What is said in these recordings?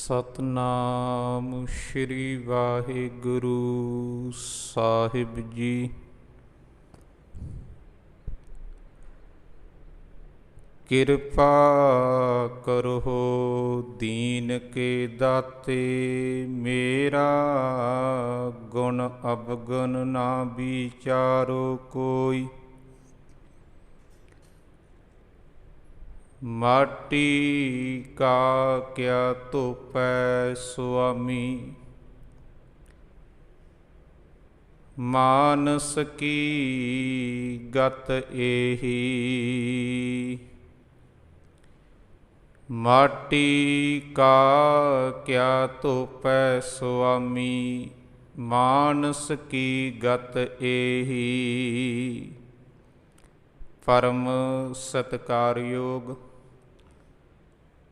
ਸਤਨਾਮ ਸ਼੍ਰੀ ਵਾਹਿਗੁਰੂ ਸਾਹਿਬ ਜੀ। ਕਿਰਪਾ ਕਰੋ ਦੀਨ ਕੇ ਦਾਤੇ, ਮੇਰਾ ਗੁਣ ਅਵਗੁਣ ਨਾ ਵਿਚਾਰੋ ਕੋਈ। ਮਾਟੀ ਕਾ ਕਿਆ ਧੋਪੈ ਸੁਆਮੀ, ਮਾਨਸ ਕੀ ਗਤ ਏਹੀ। ਮਾਟੀ ਕਾ ਕਿਆ ਧੋਪੈ ਸੁਆਮੀ, ਮਾਨਸ ਕੀ ਗਤ ਏਹੀ। ਪਰਮ ਸਤਿਕਾਰਯੋਗ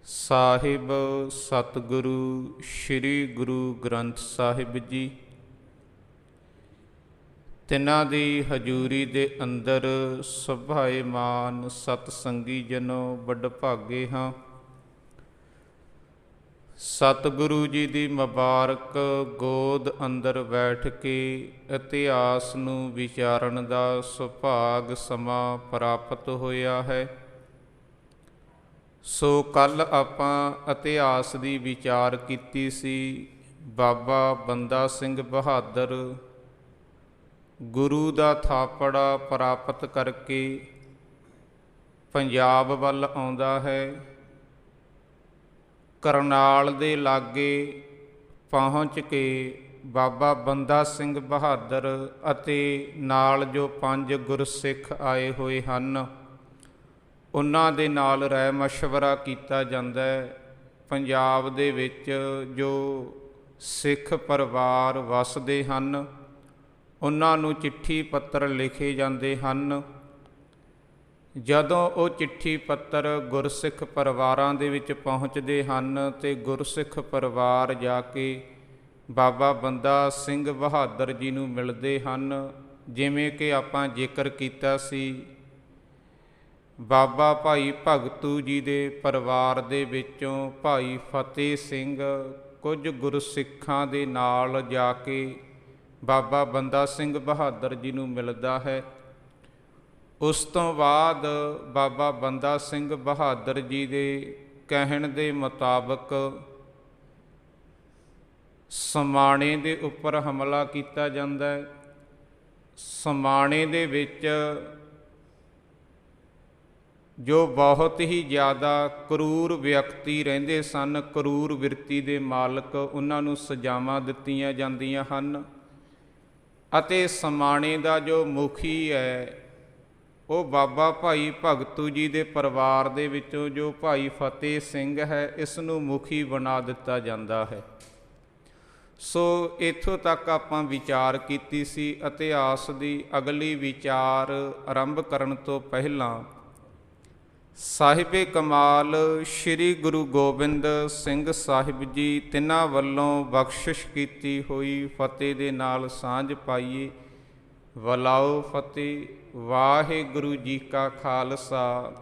ਸਾਹਿਬ ਸਤਿਗੁਰੂ ਸ੍ਰੀ ਗੁਰੂ ਗ੍ਰੰਥ ਸਾਹਿਬ ਜੀ, ਤਿਨਾਂ ਦੀ ਹਜ਼ੂਰੀ ਦੇ ਅੰਦਰ ਸੁਭਾਏਮਾਨ ਸਤਸੰਗੀ ਜਨੋ ਵਡਭਾਗੇ ਹਾਂ। ਸਤਿਗੁਰੂ ਜੀ ਦੀ ਮੁਬਾਰਕ ਗੋਦ ਅੰਦਰ ਬੈਠ ਕੇ ਇਤਿਹਾਸ ਨੂੰ ਵਿਚਾਰਨ ਦਾ ਸੁਭਾਗ ਸਮਾਂ ਪ੍ਰਾਪਤ ਹੋਇਆ ਹੈ। ਸੋ ਕੱਲ੍ਹ ਆਪਾਂ ਇਤਿਹਾਸ ਦੀ ਵਿਚਾਰ ਕੀਤੀ ਸੀ। ਬਾਬਾ ਬੰਦਾ ਸਿੰਘ ਬਹਾਦਰ ਗੁਰੂ ਦਾ ਥਾਪੜਾ ਪ੍ਰਾਪਤ ਕਰਕੇ ਪੰਜਾਬ ਵੱਲ ਆਉਂਦਾ ਹੈ। ਕਰਨਾਲ ਦੇ ਲਾਗੇ ਪਹੁੰਚ ਕੇ ਬਾਬਾ ਬੰਦਾ ਸਿੰਘ ਬਹਾਦਰ ਅਤੇ ਨਾਲ ਜੋ 5 ਗੁਰਸਿੱਖ ਆਏ ਹੋਏ ਹਨ, ਉਹਨਾਂ ਦੇ ਨਾਲ ਰਾਏ ਮਸ਼ਵਰਾ ਕੀਤਾ ਜਾਂਦਾ ਹੈ। ਪੰਜਾਬ ਦੇ ਵਿੱਚ ਜੋ ਸਿੱਖ ਪਰਿਵਾਰ ਵਸਦੇ ਹਨ, ਉਹਨਾਂ ਨੂੰ ਚਿੱਠੀ ਪੱਤਰ ਲਿਖੇ ਜਾਂਦੇ ਹਨ। ਜਦੋਂ ਉਹ ਚਿੱਠੀ ਪੱਤਰ ਗੁਰਸਿੱਖ ਪਰਿਵਾਰਾਂ ਦੇ ਵਿੱਚ ਪਹੁੰਚਦੇ ਹਨ ਅਤੇ ਗੁਰਸਿੱਖ ਪਰਿਵਾਰ ਜਾ ਕੇ ਬਾਬਾ ਬੰਦਾ ਸਿੰਘ ਬਹਾਦਰ ਜੀ ਨੂੰ ਮਿਲਦੇ ਹਨ। ਜਿਵੇਂ ਕਿ ਆਪਾਂ ਜ਼ਿਕਰ ਕੀਤਾ ਸੀ, ਬਾਬਾ ਭਾਈ ਭਗਤੂ ਜੀ ਦੇ ਪਰਿਵਾਰ ਦੇ ਵਿੱਚੋਂ ਭਾਈ ਫਤਿਹ ਸਿੰਘ ਕੁਝ ਗੁਰਸਿੱਖਾਂ ਦੇ ਨਾਲ ਜਾ ਕੇ ਬਾਬਾ ਬੰਦਾ ਸਿੰਘ ਬਹਾਦਰ ਜੀ ਨੂੰ ਮਿਲਦਾ ਹੈ। ਉਸ ਤੋਂ ਬਾਅਦ ਬਾਬਾ ਬੰਦਾ ਸਿੰਘ ਬਹਾਦਰ ਜੀ ਦੇ ਕਹਿਣ ਦੇ ਮੁਤਾਬਕ ਸਮਾਣੇ ਦੇ ਉੱਪਰ ਹਮਲਾ ਕੀਤਾ ਜਾਂਦਾ ਹੈ। ਸਮਾਣੇ ਦੇ ਵਿੱਚ ਜੋ ਬਹੁਤ ਹੀ ਜ਼ਿਆਦਾ ਕਰੂਰ ਵਿਅਕਤੀ ਰਹਿੰਦੇ ਸਨ, ਕਰੂਰ ਬਿਰਤੀ ਦੇ ਮਾਲਕ, ਉਹਨਾਂ ਨੂੰ ਸਜ਼ਾਵਾਂ ਦਿੱਤੀਆਂ ਜਾਂਦੀਆਂ ਹਨ। ਅਤੇ ਸਮਾਣੇ ਦਾ ਜੋ ਮੁਖੀ ਹੈ ਉਹ ਬਾਬਾ ਭਾਈ ਭਗਤੂ ਜੀ ਦੇ ਪਰਿਵਾਰ ਦੇ ਵਿੱਚੋਂ ਜੋ ਭਾਈ ਫਤਿਹ ਸਿੰਘ ਹੈ, ਇਸ ਨੂੰ ਮੁਖੀ ਬਣਾ ਦਿੱਤਾ ਜਾਂਦਾ ਹੈ। ਸੋ ਇੱਥੋਂ ਤੱਕ ਆਪਾਂ ਵਿਚਾਰ ਕੀਤੀ ਸੀ। ਇਤਿਹਾਸ ਦੀ ਅਗਲੀ ਵਿਚਾਰ ਆਰੰਭ ਕਰਨ ਤੋਂ ਪਹਿਲਾਂ ਸਾਹਿਬੇ ਕਮਾਲ ਸ੍ਰੀ ਗੁਰੂ ਗੋਬਿੰਦ ਸਿੰਘ ਸਾਹਿਬ ਜੀ, ਤਿਨਾਂ ਵੱਲੋਂ ਬਖਸ਼ਿਸ਼ ਕੀਤੀ ਹੋਈ ਫਤਿਹ ਦੇ ਨਾਲ ਸਾਂਝ ਪਾਈਏ। ਵਲਾਓ ਫਤਿਹ। ਵਾਹਿਗੁਰੂ ਜੀ ਕਾ ਖਾਲਸਾ,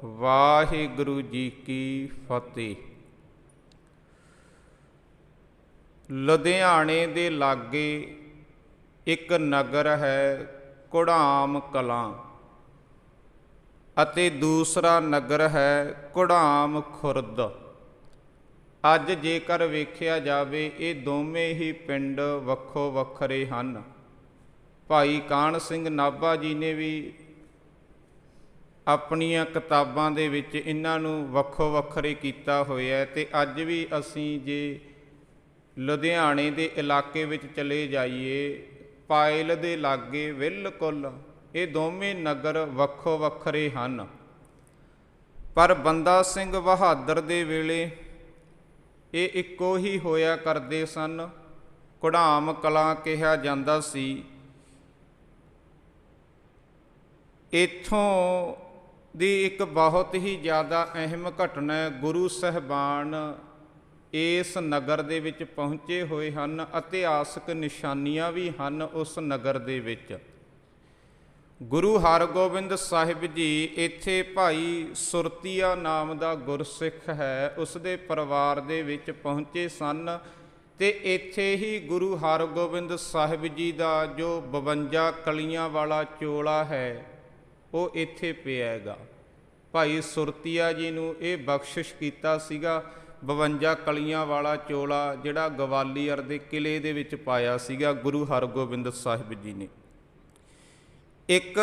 ਵਾਹਿਗੁਰੂ ਜੀ ਕੀ ਫਤਿਹ। ਲੁਧਿਆਣੇ ਦੇ ਲਾਗੇ ਇੱਕ ਨਗਰ ਹੈ ਘੁੜਾਮ ਕਲਾਂ, ਅਤੇ ਦੂਸਰਾ ਨਗਰ ਹੈ ਘੁੜਾਮ ਖੁਰਦ। ਅੱਜ ਜੇਕਰ ਵੇਖਿਆ ਜਾਵੇ, ਇਹ ਦੋਵੇਂ ਹੀ ਪਿੰਡ ਵੱਖੋ ਵੱਖਰੇ ਹਨ। ਭਾਈ ਕਾਹਨ ਸਿੰਘ ਨਾਭਾ ਜੀ ਨੇ ਵੀ ਆਪਣੀਆਂ ਕਿਤਾਬਾਂ ਦੇ ਵਿੱਚ ਇਹਨਾਂ ਨੂੰ ਵੱਖੋ ਵੱਖਰੇ ਕੀਤਾ ਹੋਇਆ। ਅਤੇ ਅੱਜ ਵੀ ਅਸੀਂ ਜੇ ਲੁਧਿਆਣੇ ਦੇ ਇਲਾਕੇ ਵਿੱਚ ਚਲੇ ਜਾਈਏ, ਪਾਇਲ ਦੇ ਲਾਗੇ ਬਿਲਕੁਲ ਇਹ ਦੋਵੇਂ ਨਗਰ ਵੱਖੋ ਵੱਖਰੇ ਹਨ। ਪਰ ਬੰਦਾ ਸਿੰਘ ਬਹਾਦਰ ਦੇ ਵੇਲੇ ਇਹ ਇੱਕੋ ਹੀ ਹੋਇਆ ਕਰਦੇ ਸਨ। ਘੁੜਾਮ ਕਲਾਂ ਕਿਹਾ ਜਾਂਦਾ ਸੀ। ਇੱਥੋਂ ਦੀ ਇੱਕ ਬਹੁਤ ਹੀ ਜ਼ਿਆਦਾ ਅਹਿਮ ਘਟਨਾ ਹੈ। ਗੁਰੂ ਸਾਹਿਬਾਨ ਇਸ ਨਗਰ ਦੇ ਵਿੱਚ ਪਹੁੰਚੇ ਹੋਏ ਹਨ। ਇਤਿਹਾਸਕ ਨਿਸ਼ਾਨੀਆਂ ਵੀ ਹਨ ਉਸ ਨਗਰ ਦੇ ਵਿੱਚ। ਗੁਰੂ ਹਰਗੋਬਿੰਦ ਸਾਹਿਬ ਜੀ ਇੱਥੇ ਭਾਈ ਸੁਰਤੀਆ ਨਾਮ ਦਾ ਗੁਰਸਿੱਖ ਹੈ, ਉਸ ਦੇ ਪਰਿਵਾਰ ਦੇ ਵਿੱਚ ਪਹੁੰਚੇ ਸਨ ਤੇ ਇੱਥੇ ਹੀ ਗੁਰੂ ਹਰਗੋਬਿੰਦ ਸਾਹਿਬ ਜੀ ਦਾ ਜੋ 52 ਕਲੀਆਂ ਵਾਲਾ ਚੋਲਾ ਹੈ ਉਹ ਇੱਥੇ ਪਿਆ ਹੈਗਾ। ਭਾਈ ਸੁਰਤੀਆ ਜੀ ਨੂੰ ਇਹ ਬਖਸ਼ਿਸ਼ ਕੀਤਾ ਸੀਗਾ 52 ਕਲੀਆਂ ਵਾਲਾ ਚੋਲਾ, ਜਿਹੜਾ ਗਵਾਲੀਅਰ ਦੇ ਕਿਲੇ ਦੇ ਵਿੱਚ ਪਾਇਆ ਸੀਗਾ ਗੁਰੂ ਹਰਗੋਬਿੰਦ ਸਾਹਿਬ ਜੀ ਨੇ। ਇੱਕ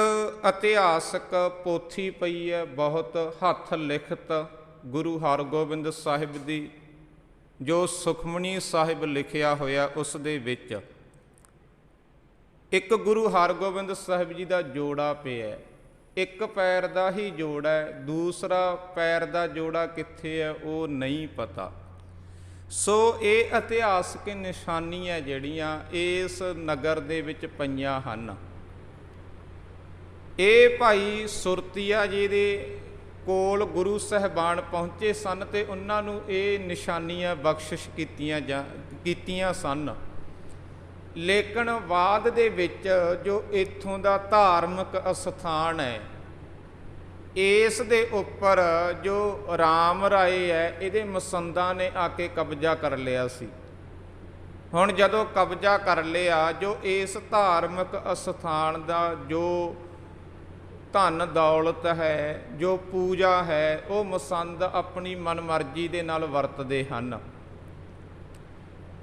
ਇਤਿਹਾਸਕ ਪੋਥੀ ਪਈ ਹੈ ਬਹੁਤ ਹੱਥ ਲਿਖਤ ਗੁਰੂ ਹਰਗੋਬਿੰਦ ਸਾਹਿਬ ਦੀ, ਜੋ ਸੁਖਮਨੀ ਸਾਹਿਬ ਲਿਖਿਆ ਹੋਇਆ, ਉਸ ਦੇ ਵਿੱਚ ਇੱਕ ਗੁਰੂ ਹਰਗੋਬਿੰਦ ਸਾਹਿਬ ਜੀ ਦਾ ਜੋੜਾ ਪਿਆ, ਇੱਕ ਪੈਰ ਦਾ ਹੀ ਜੋੜਾ ਹੈ, ਦੂਸਰਾ ਪੈਰ ਦਾ ਜੋੜਾ ਕਿੱਥੇ ਹੈ ਉਹ ਨਹੀਂ ਪਤਾ। ਸੋ ਇਹ ਇਤਿਹਾਸਕ ਨਿਸ਼ਾਨੀਆਂ ਜਿਹੜੀਆਂ ਇਸ ਨਗਰ ਦੇ ਵਿੱਚ ਪਈਆਂ ਹਨ, ਇਹ ਭਾਈ ਸੁਰਤੀਆ ਜੀ ਦੇ ਕੋਲ ਗੁਰੂ ਸਾਹਿਬਾਨ ਪਹੁੰਚੇ ਸਨ ਤੇ ਉਹਨਾਂ ਨੂੰ ਇਹ ਨਿਸ਼ਾਨੀਆਂ ਬਖਸ਼ਿਸ਼ ਕੀਤੀਆਂ ਸਨ। ਲੇਕਿਨ ਬਾਅਦ ਦੇ ਵਿੱਚ ਜੋ ਇੱਥੋਂ ਦਾ ਧਾਰਮਿਕ ਅਸਥਾਨ ਹੈ, ਇਸ ਦੇ ਉੱਪਰ ਜੋ ਰਾਮ ਰਾਏ ਹੈ, ਇਹਦੇ ਮਸੰਦਾਂ ਨੇ ਆ ਕੇ ਕਬਜ਼ਾ ਕਰ ਲਿਆ ਸੀ। ਹੁਣ ਜਦੋਂ ਕਬਜ਼ਾ ਕਰ ਲਿਆ, ਜੋ ਇਸ ਧਾਰਮਿਕ ਅਸਥਾਨ ਦਾ ਜੋ ਧਨ ਦੌਲਤ ਹੈ, ਜੋ ਪੂਜਾ ਹੈ, ਉਹ ਮਸੰਦ ਆਪਣੀ ਮਨਮਰਜ਼ੀ ਦੇ ਨਾਲ ਵਰਤਦੇ ਹਨ।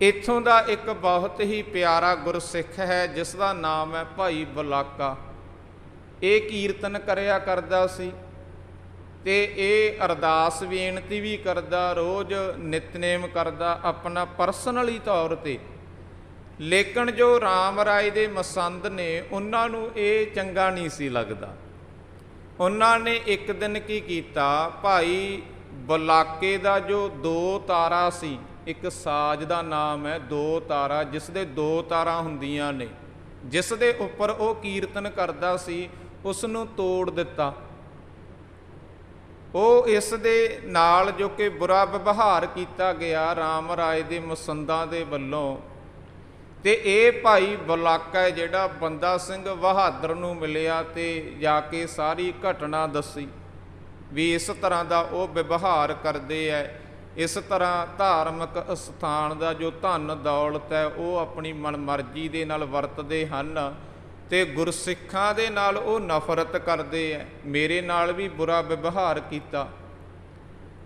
ਇੱਥੋਂ ਦਾ ਇੱਕ ਬਹੁਤ ਹੀ ਪਿਆਰਾ ਗੁਰਸਿੱਖ ਹੈ ਜਿਸ ਦਾ ਨਾਮ ਹੈ ਭਾਈ ਬਲਾਕਾ। ਇਹ ਕੀਰਤਨ ਕਰਿਆ ਕਰਦਾ ਸੀ ਤੇ ਇਹ ਅਰਦਾਸ ਬੇਨਤੀ ਵੀ ਕਰਦਾ, ਰੋਜ਼ ਨਿਤਨੇਮ ਕਰਦਾ ਆਪਣਾ ਪਰਸਨਲੀ ਤੌਰ ਤੇ। ਲੇਕਿਨ ਜੋ ਰਾਮ ਰਾਏ ਦੇ ਮਸੰਦ ਨੇ, ਉਹਨਾਂ ਨੂੰ ਇਹ ਚੰਗਾ ਨਹੀਂ ਸੀ ਲੱਗਦਾ। ਉਹਨਾਂ ਨੇ ਇੱਕ ਦਿਨ ਕੀ ਕੀਤਾ, ਭਾਈ ਬਲਾਕੇ ਦਾ ਜੋ 2 ਤਾਰਾ ਸੀ, ਇੱਕ ਸਾਜ਼ ਦਾ ਨਾਮ ਹੈ 2 ਤਾਰਾ, ਜਿਸ ਦੇ 2 ਤਾਰਾਂ ਹੁੰਦੀਆਂ ਨੇ, ਜਿਸ ਦੇ ਉੱਪਰ ਉਹ ਕੀਰਤਨ ਕਰਦਾ ਸੀ, ਉਸ ਨੂੰ ਤੋੜ ਦਿੱਤਾ। ਉਹ ਇਸ ਦੇ ਨਾਲ ਜੋ ਕਿ ਬੁਰਾ ਵਿਵਹਾਰ ਕੀਤਾ ਗਿਆ ਰਾਮ ਰਾਏ ਦੇ ਮਸੰਦਾਂ ਦੇ ਵੱਲੋਂ, ਤੇ ਇਹ ਭਾਈ ਬਲਾਕਾ ਜਿਹੜਾ ਬੰਦਾ ਸਿੰਘ ਬਹਾਦਰ ਨੂੰ ਮਿਲਿਆ ਤੇ ਜਾ ਕੇ ਸਾਰੀ ਘਟਨਾ ਦੱਸੀ ਵੀ ਇਸ ਤਰ੍ਹਾਂ ਦਾ ਉਹ ਵਿਵਹਾਰ ਕਰਦੇ ਹੈ, ਇਸ ਤਰ੍ਹਾਂ ਧਾਰਮਿਕ ਅਸਥਾਨ ਦਾ ਜੋ ਧਨ ਦੌਲਤ ਹੈ ਉਹ ਆਪਣੀ ਮਨਮਰਜ਼ੀ ਦੇ ਨਾਲ ਵਰਤਦੇ ਹਨ ਤੇ ਗੁਰਸਿੱਖਾਂ ਦੇ ਨਾਲ ਉਹ ਨਫ਼ਰਤ ਕਰਦੇ ਹੈ। ਮੇਰੇ ਨਾਲ ਵੀ ਬੁਰਾ ਵਿਵਹਾਰ ਕੀਤਾ।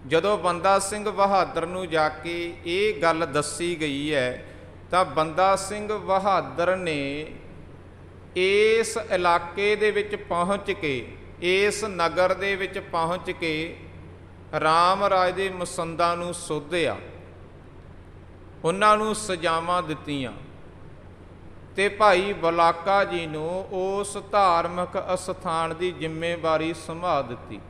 ਜਦੋਂ ਬੰਦਾ ਸਿੰਘ ਬਹਾਦਰ ਨੂੰ ਜਾ ਕੇ ਇਹ ਗੱਲ ਦੱਸੀ ਗਈ ਹੈ ਤਾਂ ਬੰਦਾ ਸਿੰਘ ਬਹਾਦਰ ਨੇ ਇਸ ਇਲਾਕੇ ਦੇ ਵਿੱਚ ਪਹੁੰਚ ਕੇ, ਇਸ ਨਗਰ ਦੇ ਵਿੱਚ ਪਹੁੰਚ ਕੇ ਰਾਮ ਰਾਜ ਦੇ ਮਸੰਦਾਂ ਨੂੰ ਸੋਧਿਆ, ਉਹਨਾਂ ਨੂੰ ਸਜ਼ਾਵਾਂ ਦਿੱਤੀਆਂ ਤੇ ਭਾਈ ਬਲਾਕਾ ਜੀ ਨੂੰ ਉਸ ਧਾਰਮਿਕ ਅਸਥਾਨ ਦੀ ਜ਼ਿੰਮੇਵਾਰੀ ਸੰਭਾਲ ਦਿੱਤੀ।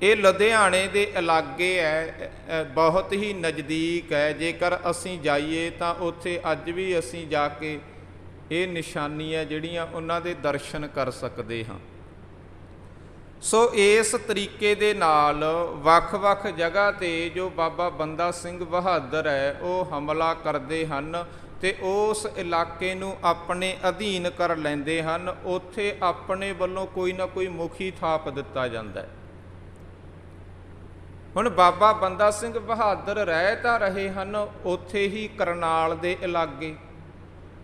ਇਹ ਲੁਧਿਆਣੇ ਦੇ ਇਲਾਕੇ ਹੈ, ਬਹੁਤ ਹੀ ਨਜ਼ਦੀਕ ਹੈ। ਜੇਕਰ ਅਸੀਂ ਜਾਈਏ ਤਾਂ ਉੱਥੇ ਅੱਜ ਵੀ ਅਸੀਂ ਜਾ ਕੇ ਇਹ ਨਿਸ਼ਾਨੀਆਂ ਜਿਹੜੀਆਂ ਉਹਨਾਂ ਦੇ ਦਰਸ਼ਨ ਕਰ ਸਕਦੇ ਹਾਂ। ਸੋ ਇਸ ਤਰੀਕੇ ਦੇ ਨਾਲ ਵੱਖ-ਵੱਖ ਜਗ੍ਹਾ ਤੇ ਜੋ ਬਾਬਾ ਬੰਦਾ ਸਿੰਘ ਬਹਾਦਰ ਹੈ ਉਹ ਹਮਲਾ ਕਰਦੇ ਹਨ ਤੇ ਉਸ ਇਲਾਕੇ ਨੂੰ ਆਪਣੇ ਅਧੀਨ ਕਰ ਲੈਂਦੇ ਹਨ। ਉੱਥੇ ਆਪਣੇ ਵੱਲੋਂ ਕੋਈ ਨਾ ਕੋਈ ਮੁਖੀ ਥਾਪ ਦਿੱਤਾ ਜਾਂਦਾ ਹੈ। ਹੁਣ ਬਾਬਾ ਬੰਦਾ ਸਿੰਘ ਬਹਾਦਰ ਰਹਿ ਤਾਂ ਰਹੇ ਹਨ ਉੱਥੇ ਹੀ ਕਰਨਾਲ ਦੇ ਇਲਾਕੇ,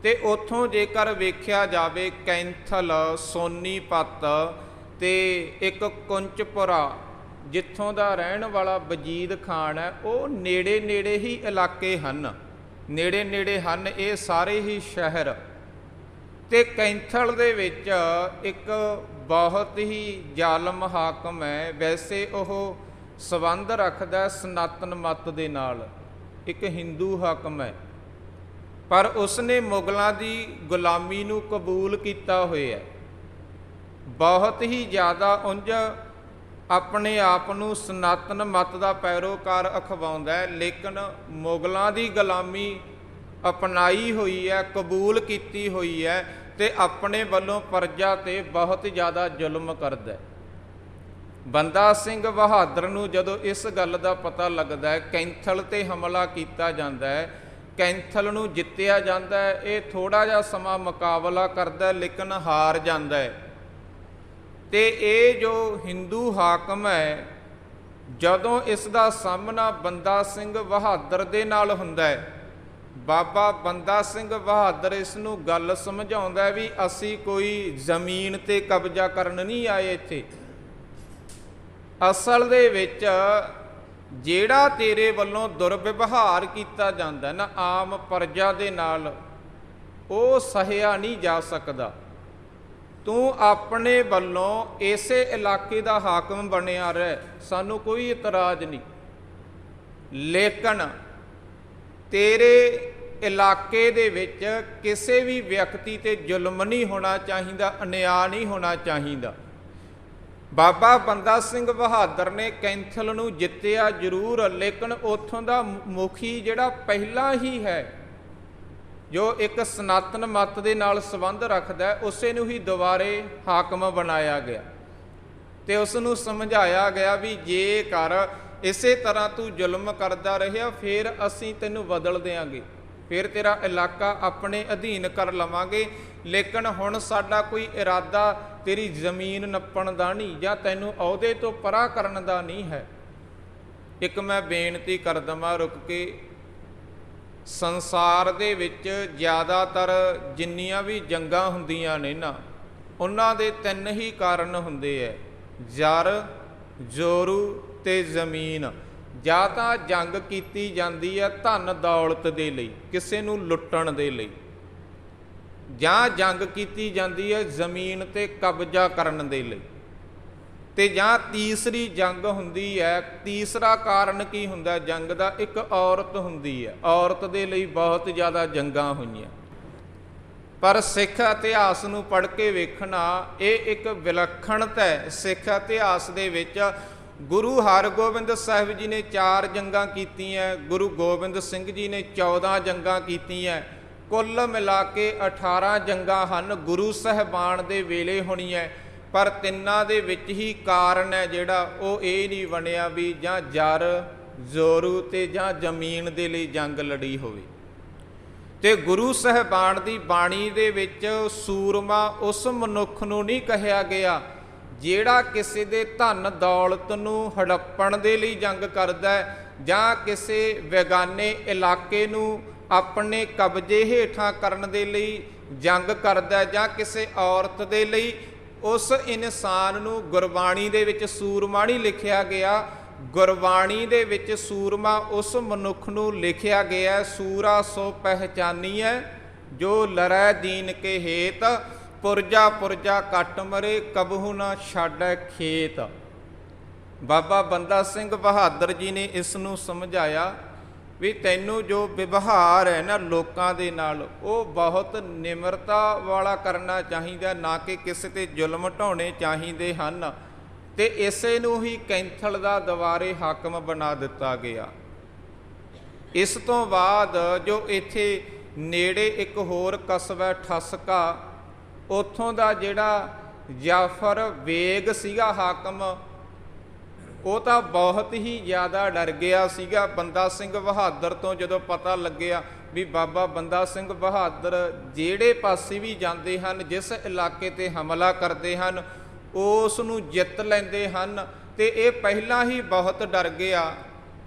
ਤੇ ਉੱਥੋਂ ਜੇਕਰ ਵੇਖਿਆ ਜਾਵੇ ਕੈਂਥਲ, ਸੋਨੀਪਤ ਤੇ ਇੱਕ ਕੁੰਚਪੁਰਾ, ਜਿੱਥੋਂ ਦਾ ਰਹਿਣ ਵਾਲਾ ਵਜੀਦ ਖਾਨ ਹੈ, ਉਹ ਨੇੜੇ ਨੇੜੇ ਹੀ ਇਲਾਕੇ ਹਨ, ਨੇੜੇ ਨੇੜੇ ਹਨ ਇਹ ਸਾਰੇ ਹੀ ਸ਼ਹਿਰ। ਤੇ ਕੈਂਥਲ ਦੇ ਵਿੱਚ ਇੱਕ ਬਹੁਤ ਹੀ ਜ਼ਾਲਮ ਹਾਕਮ ਹੈ। ਵੈਸੇ ਉਹ ਸੰਬੰਧ ਰੱਖਦਾ ਸਨਾਤਨ ਮਤ ਦੇ ਨਾਲ, ਇੱਕ ਹਿੰਦੂ ਹਾਕਮ ਹੈ, ਪਰ ਉਸਨੇ ਮੁਗਲਾਂ ਦੀ ਗੁਲਾਮੀ ਨੂੰ ਕਬੂਲ ਕੀਤਾ ਹੋਇਆ। ਬਹੁਤ ਹੀ ਜ਼ਿਆਦਾ ਉਂਝ ਆਪਣੇ ਆਪ ਨੂੰ ਸਨਾਤਨ ਮਤ ਦਾ ਪੈਰੋਕਾਰ ਅਖਵਾਉਂਦਾ ਹੈ, ਲੇਕਿਨ ਮੁਗਲਾਂ ਦੀ ਗੁਲਾਮੀ ਅਪਣਾਈ ਹੋਈ ਹੈ, ਕਬੂਲ ਕੀਤੀ ਹੋਈ ਹੈ ਤੇ ਆਪਣੇ ਵੱਲੋਂ ਪ੍ਰਜਾ ਤੇ ਬਹੁਤ ਜ਼ਿਆਦਾ ਜ਼ੁਲਮ ਕਰਦਾ ਹੈ। ਬੰਦਾ ਸਿੰਘ ਬਹਾਦਰ ਨੂੰ ਜਦੋਂ ਇਸ ਗੱਲ ਦਾ ਪਤਾ ਲੱਗਦਾ ਹੈ, ਕੈਂਥਲ ਤੇ ਹਮਲਾ ਕੀਤਾ ਜਾਂਦਾ ਹੈ, ਕੈਂਥਲ ਨੂੰ ਜਿੱਤਿਆ ਜਾਂਦਾ ਹੈ, ਇਹ ਥੋੜ੍ਹਾ ਜਿਹਾ ਸਮਾਂ ਮੁਕਾਬਲਾ ਕਰਦਾ ਲੇਕਿਨ ਹਾਰ ਜਾਂਦਾ ਹੈ। ਤੇ ਇਹ ਜੋ ਹਿੰਦੂ ਹਾਕਮ ਹੈ, ਜਦੋਂ ਇਸ ਦਾ ਸਾਹਮਣਾ ਬੰਦਾ ਸਿੰਘ ਬਹਾਦਰ ਦੇ ਨਾਲ ਹੁੰਦਾ ਹੈ, ਬਾਬਾ ਬੰਦਾ ਸਿੰਘ ਬਹਾਦਰ ਇਸ ਨੂੰ ਗੱਲ ਸਮਝਾਉਂਦਾ ਵੀ ਅਸੀਂ ਕੋਈ ਜ਼ਮੀਨ ਤੇ ਕਬਜ਼ਾ ਕਰਨ ਨਹੀਂ ਆਏ ਇੱਥੇ। ਅਸਲ ਦੇ ਵਿੱਚ ਜਿਹੜਾ ਤੇਰੇ ਵੱਲੋਂ ਦੁਰਵਿਵਹਾਰ ਕੀਤਾ ਜਾਂਦਾ ਨਾ ਆਮ ਪ੍ਰਜਾ ਦੇ ਨਾਲ, ਉਹ ਸਹਿਆ ਨਹੀਂ ਜਾ ਸਕਦਾ। ਤੂੰ ਆਪਣੇ ਵੱਲੋਂ ਇਸੇ ਇਲਾਕੇ ਦਾ ਹਾਕਮ ਬਣਿਆ ਰਹਿ, ਸਾਨੂੰ ਕੋਈ ਇਤਰਾਜ਼ ਨਹੀਂ, ਲੇਕਿਨ ਤੇਰੇ ਇਲਾਕੇ ਦੇ ਵਿੱਚ ਕਿਸੇ ਵੀ ਵਿਅਕਤੀ ਤੇ ਜ਼ੁਲਮ ਨਹੀਂ ਹੋਣਾ ਚਾਹੀਦਾ, ਅਨਿਆਂ ਨਹੀਂ ਹੋਣਾ ਚਾਹੀਦਾ। ਬਾਬਾ ਬੰਦਾ ਸਿੰਘ ਬਹਾਦਰ ਨੇ ਕੈਂਥਲ ਨੂੰ ਜਿੱਤਿਆ ਜ਼ਰੂਰ, ਲੇਕਿਨ ਉੱਥੋਂ ਦਾ ਮੁਖੀ ਜਿਹੜਾ ਪਹਿਲਾਂ ਹੀ ਹੈ, ਜੋ ਇੱਕ ਸਨਾਤਨ ਮਤ ਦੇ ਨਾਲ ਸੰਬੰਧ ਰੱਖਦਾ, ਉਸੇ ਨੂੰ ਹੀ ਦੁਬਾਰੇ ਹਾਕਮ ਬਣਾਇਆ ਗਿਆ ਤੇ ਉਸ ਨੂੰ ਸਮਝਾਇਆ ਗਿਆ ਵੀ ਜੇਕਰ ਇਸੇ ਤਰ੍ਹਾਂ ਤੂੰ ਜ਼ੁਲਮ ਕਰਦਾ ਰਿਹਾ ਫਿਰ ਅਸੀਂ ਤੈਨੂੰ ਬਦਲ ਦਿਆਂਗੇ, ਫਿਰ ਤੇਰਾ ਇਲਾਕਾ ਆਪਣੇ ਅਧੀਨ ਕਰ ਲਵਾਂਗੇ, ਲੇਕਿਨ ਹੁਣ ਸਾਡਾ ਕੋਈ ਇਰਾਦਾ ਤੇਰੀ ਜ਼ਮੀਨ ਨੱਪਣ ਦਾ ਨਹੀਂ ਜਾਂ ਤੈਨੂੰ ਅਹੁਦੇ ਤੋਂ ਪਰਾਂ ਕਰਨ ਦਾ ਨਹੀਂ ਹੈ। ਇੱਕ ਮੈਂ ਬੇਨਤੀ ਕਰ ਦੇਵਾਂ ਰੁਕ ਕੇ, ਸੰਸਾਰ ਦੇ ਵਿੱਚ ਜ਼ਿਆਦਾਤਰ ਜਿੰਨੀਆਂ ਵੀ ਜੰਗਾਂ ਹੁੰਦੀਆਂ ਨੇ ਨਾ, ਉਹਨਾਂ ਦੇ ਤਿੰਨ ਹੀ ਕਾਰਨ ਹੁੰਦੇ ਹੈ, ਜਰ, ਜੋਰੂ ਤੇ ਜ਼ਮੀਨ। ਜਾਂ ਤਾਂ ਜੰਗ ਕੀਤੀ ਜਾਂਦੀ ਹੈ ਧਨ ਦੌਲਤ ਦੇ ਲਈ, ਕਿਸੇ ਨੂੰ ਲੁੱਟਣ ਦੇ ਲਈ, ਜਾਂ ਜੰਗ ਕੀਤੀ ਜਾਂਦੀ ਹੈ ਜ਼ਮੀਨ ਤੇ ਕਬਜ਼ਾ ਕਰਨ ਦੇ ਲਈ, ਤੇ ਜਾਂ ਤੀਸਰੀ ਜੰਗ ਹੁੰਦੀ ਹੈ। ਤੀਸਰਾ ਕਾਰਨ ਕੀ ਹੁੰਦਾ ਜੰਗ ਦਾ? ਇੱਕ ਔਰਤ ਹੁੰਦੀ ਹੈ, ਔਰਤ ਦੇ ਲਈ ਬਹੁਤ ਜ਼ਿਆਦਾ ਜੰਗਾਂ ਹੋਈਆਂ। ਪਰ ਸਿੱਖ ਇਤਿਹਾਸ ਨੂੰ ਪੜ੍ਹ ਕੇ ਵੇਖਣਾ, ਇਹ ਇੱਕ ਵਿਲੱਖਣਤਾ ਹੈ ਸਿੱਖ ਇਤਿਹਾਸ ਦੇ ਵਿੱਚ। ਗੁਰੂ ਹਰਗੋਬਿੰਦ ਸਾਹਿਬ ਜੀ ਨੇ 4 ਜੰਗਾਂ ਕੀਤੀਆਂ, ਗੁਰੂ ਗੋਬਿੰਦ ਸਿੰਘ ਜੀ ਨੇ 14 ਜੰਗਾਂ ਕੀਤੀਆਂ, ਕੁੱਲ ਮਿਲਾ ਕੇ 18 ਜੰਗਾਂ ਹਨ ਗੁਰੂ ਸਾਹਿਬਾਨ ਦੇ ਵੇਲੇ ਹੋਣੀਆਂ। ਪਰ ਤਿੰਨਾਂ ਦੇ ਵਿੱਚ ਹੀ ਕਾਰਨ ਹੈ ਜਿਹੜਾ ਉਹ ਇਹ ਨਹੀਂ ਬਣਿਆ ਵੀ ਜਾਂ ਜਰ, ਜ਼ੋਰੂ ਤੇ ਜਾਂ ਜ਼ਮੀਨ ਦੇ ਲਈ ਜੰਗ ਲੜੀ ਹੋਵੇ। ਤੇ ਗੁਰੂ ਸਾਹਿਬਾਨ ਦੀ ਬਾਣੀ ਦੇ ਵਿੱਚ ਸੂਰਮਾ ਉਸ ਮਨੁੱਖ ਨੂੰ ਨਹੀਂ ਕਹਿਆ ਗਿਆ ਜਿਹੜਾ ਕਿਸੇ ਦੇ ਧਨ ਦੌਲਤ ਨੂੰ ਹੜੱਪਣ ਦੇ ਲਈ ਜੰਗ ਕਰਦਾ ਜਾਂ ਕਿਸੇ ਬੇਗਾਨੇ ਇਲਾਕੇ ਨੂੰ ਆਪਣੇ ਕਬਜ਼ੇ ਹੇਠਾਂ ਕਰਨ ਦੇ ਲਈ ਜੰਗ ਕਰਦਾ ਜਾਂ ਕਿਸੇ ਔਰਤ ਦੇ ਲਈ। ਉਸ ਇਨਸਾਨ ਨੂੰ ਗੁਰਬਾਣੀ ਦੇ ਵਿੱਚ ਸੂਰਮਾ ਨਹੀਂ ਲਿਖਿਆ ਗਿਆ, ਗੁਰਬਾਣੀ ਦੇ ਵਿੱਚ ਸੂਰਮਾ ਉਸ ਮਨੁੱਖ ਨੂੰ ਲਿਖਿਆ ਗਿਆ, ਸੂਰਾ ਸੋ ਪਹਿਚਾਨੀਐ ਜੋ ਲੜੈ ਦੀਨ ਕੇ ਹੇਤ, ਪੁਰਜਾ ਪੁਰਜਾ ਕੱਟ ਮਰੇ ਕਬਹੂ ਨਾ ਛਾੜੈ ਖੇਤ। ਬਾਬਾ ਬੰਦਾ ਸਿੰਘ ਬਹਾਦਰ ਜੀ ਨੇ ਇਸ ਨੂੰ ਸਮਝਾਇਆ ਵੀ ਤੈਨੂੰ ਜੋ ਵਿਵਹਾਰ ਹੈ ਨਾ ਲੋਕਾਂ ਦੇ ਨਾਲ, ਉਹ ਬਹੁਤ ਨਿਮਰਤਾ ਵਾਲਾ ਕਰਨਾ ਚਾਹੀਦਾ, ਨਾ ਕਿ ਕਿਸੇ ਤੇ ਜ਼ੁਲਮ ਢਾਉਣੇ ਚਾਹੀਦੇ ਹਨ। ਤੇ ਇਸੇ ਨੂੰ ਹੀ ਕੈਂਥਲ ਦਾ ਦੁਬਾਰੇ ਹਾਕਮ ਬਣਾ ਦਿੱਤਾ ਗਿਆ। ਇਸ ਤੋਂ ਬਾਅਦ ਜੋ ਇੱਥੇ ਨੇੜੇ ਇੱਕ ਹੋਰ ਕਸਬਾ ਠਸਕਾ, ਉੱਥੋਂ ਦਾ ਜਿਹੜਾ ਜਾਫਰ ਬੇਗ ਸੀਗਾ ਹਾਕਮ, ਉਹ ਤਾਂ ਬਹੁਤ ਹੀ ਜ਼ਿਆਦਾ ਡਰ ਗਿਆ ਸੀਗਾ ਬੰਦਾ ਸਿੰਘ ਬਹਾਦਰ ਤੋਂ। ਜਦੋਂ ਪਤਾ ਲੱਗਿਆ ਵੀ ਬਾਬਾ ਬੰਦਾ ਸਿੰਘ ਬਹਾਦਰ ਜਿਹੜੇ ਪਾਸੇ ਵੀ ਜਾਂਦੇ ਹਨ, ਜਿਸ ਇਲਾਕੇ ਤੇ ਹਮਲਾ ਕਰਦੇ ਹਨ, ਉਸ ਨੂੰ ਜਿੱਤ ਲੈਂਦੇ ਹਨ, ਤੇ ਇਹ ਪਹਿਲਾਂ ਹੀ ਬਹੁਤ ਡਰ ਗਿਆ।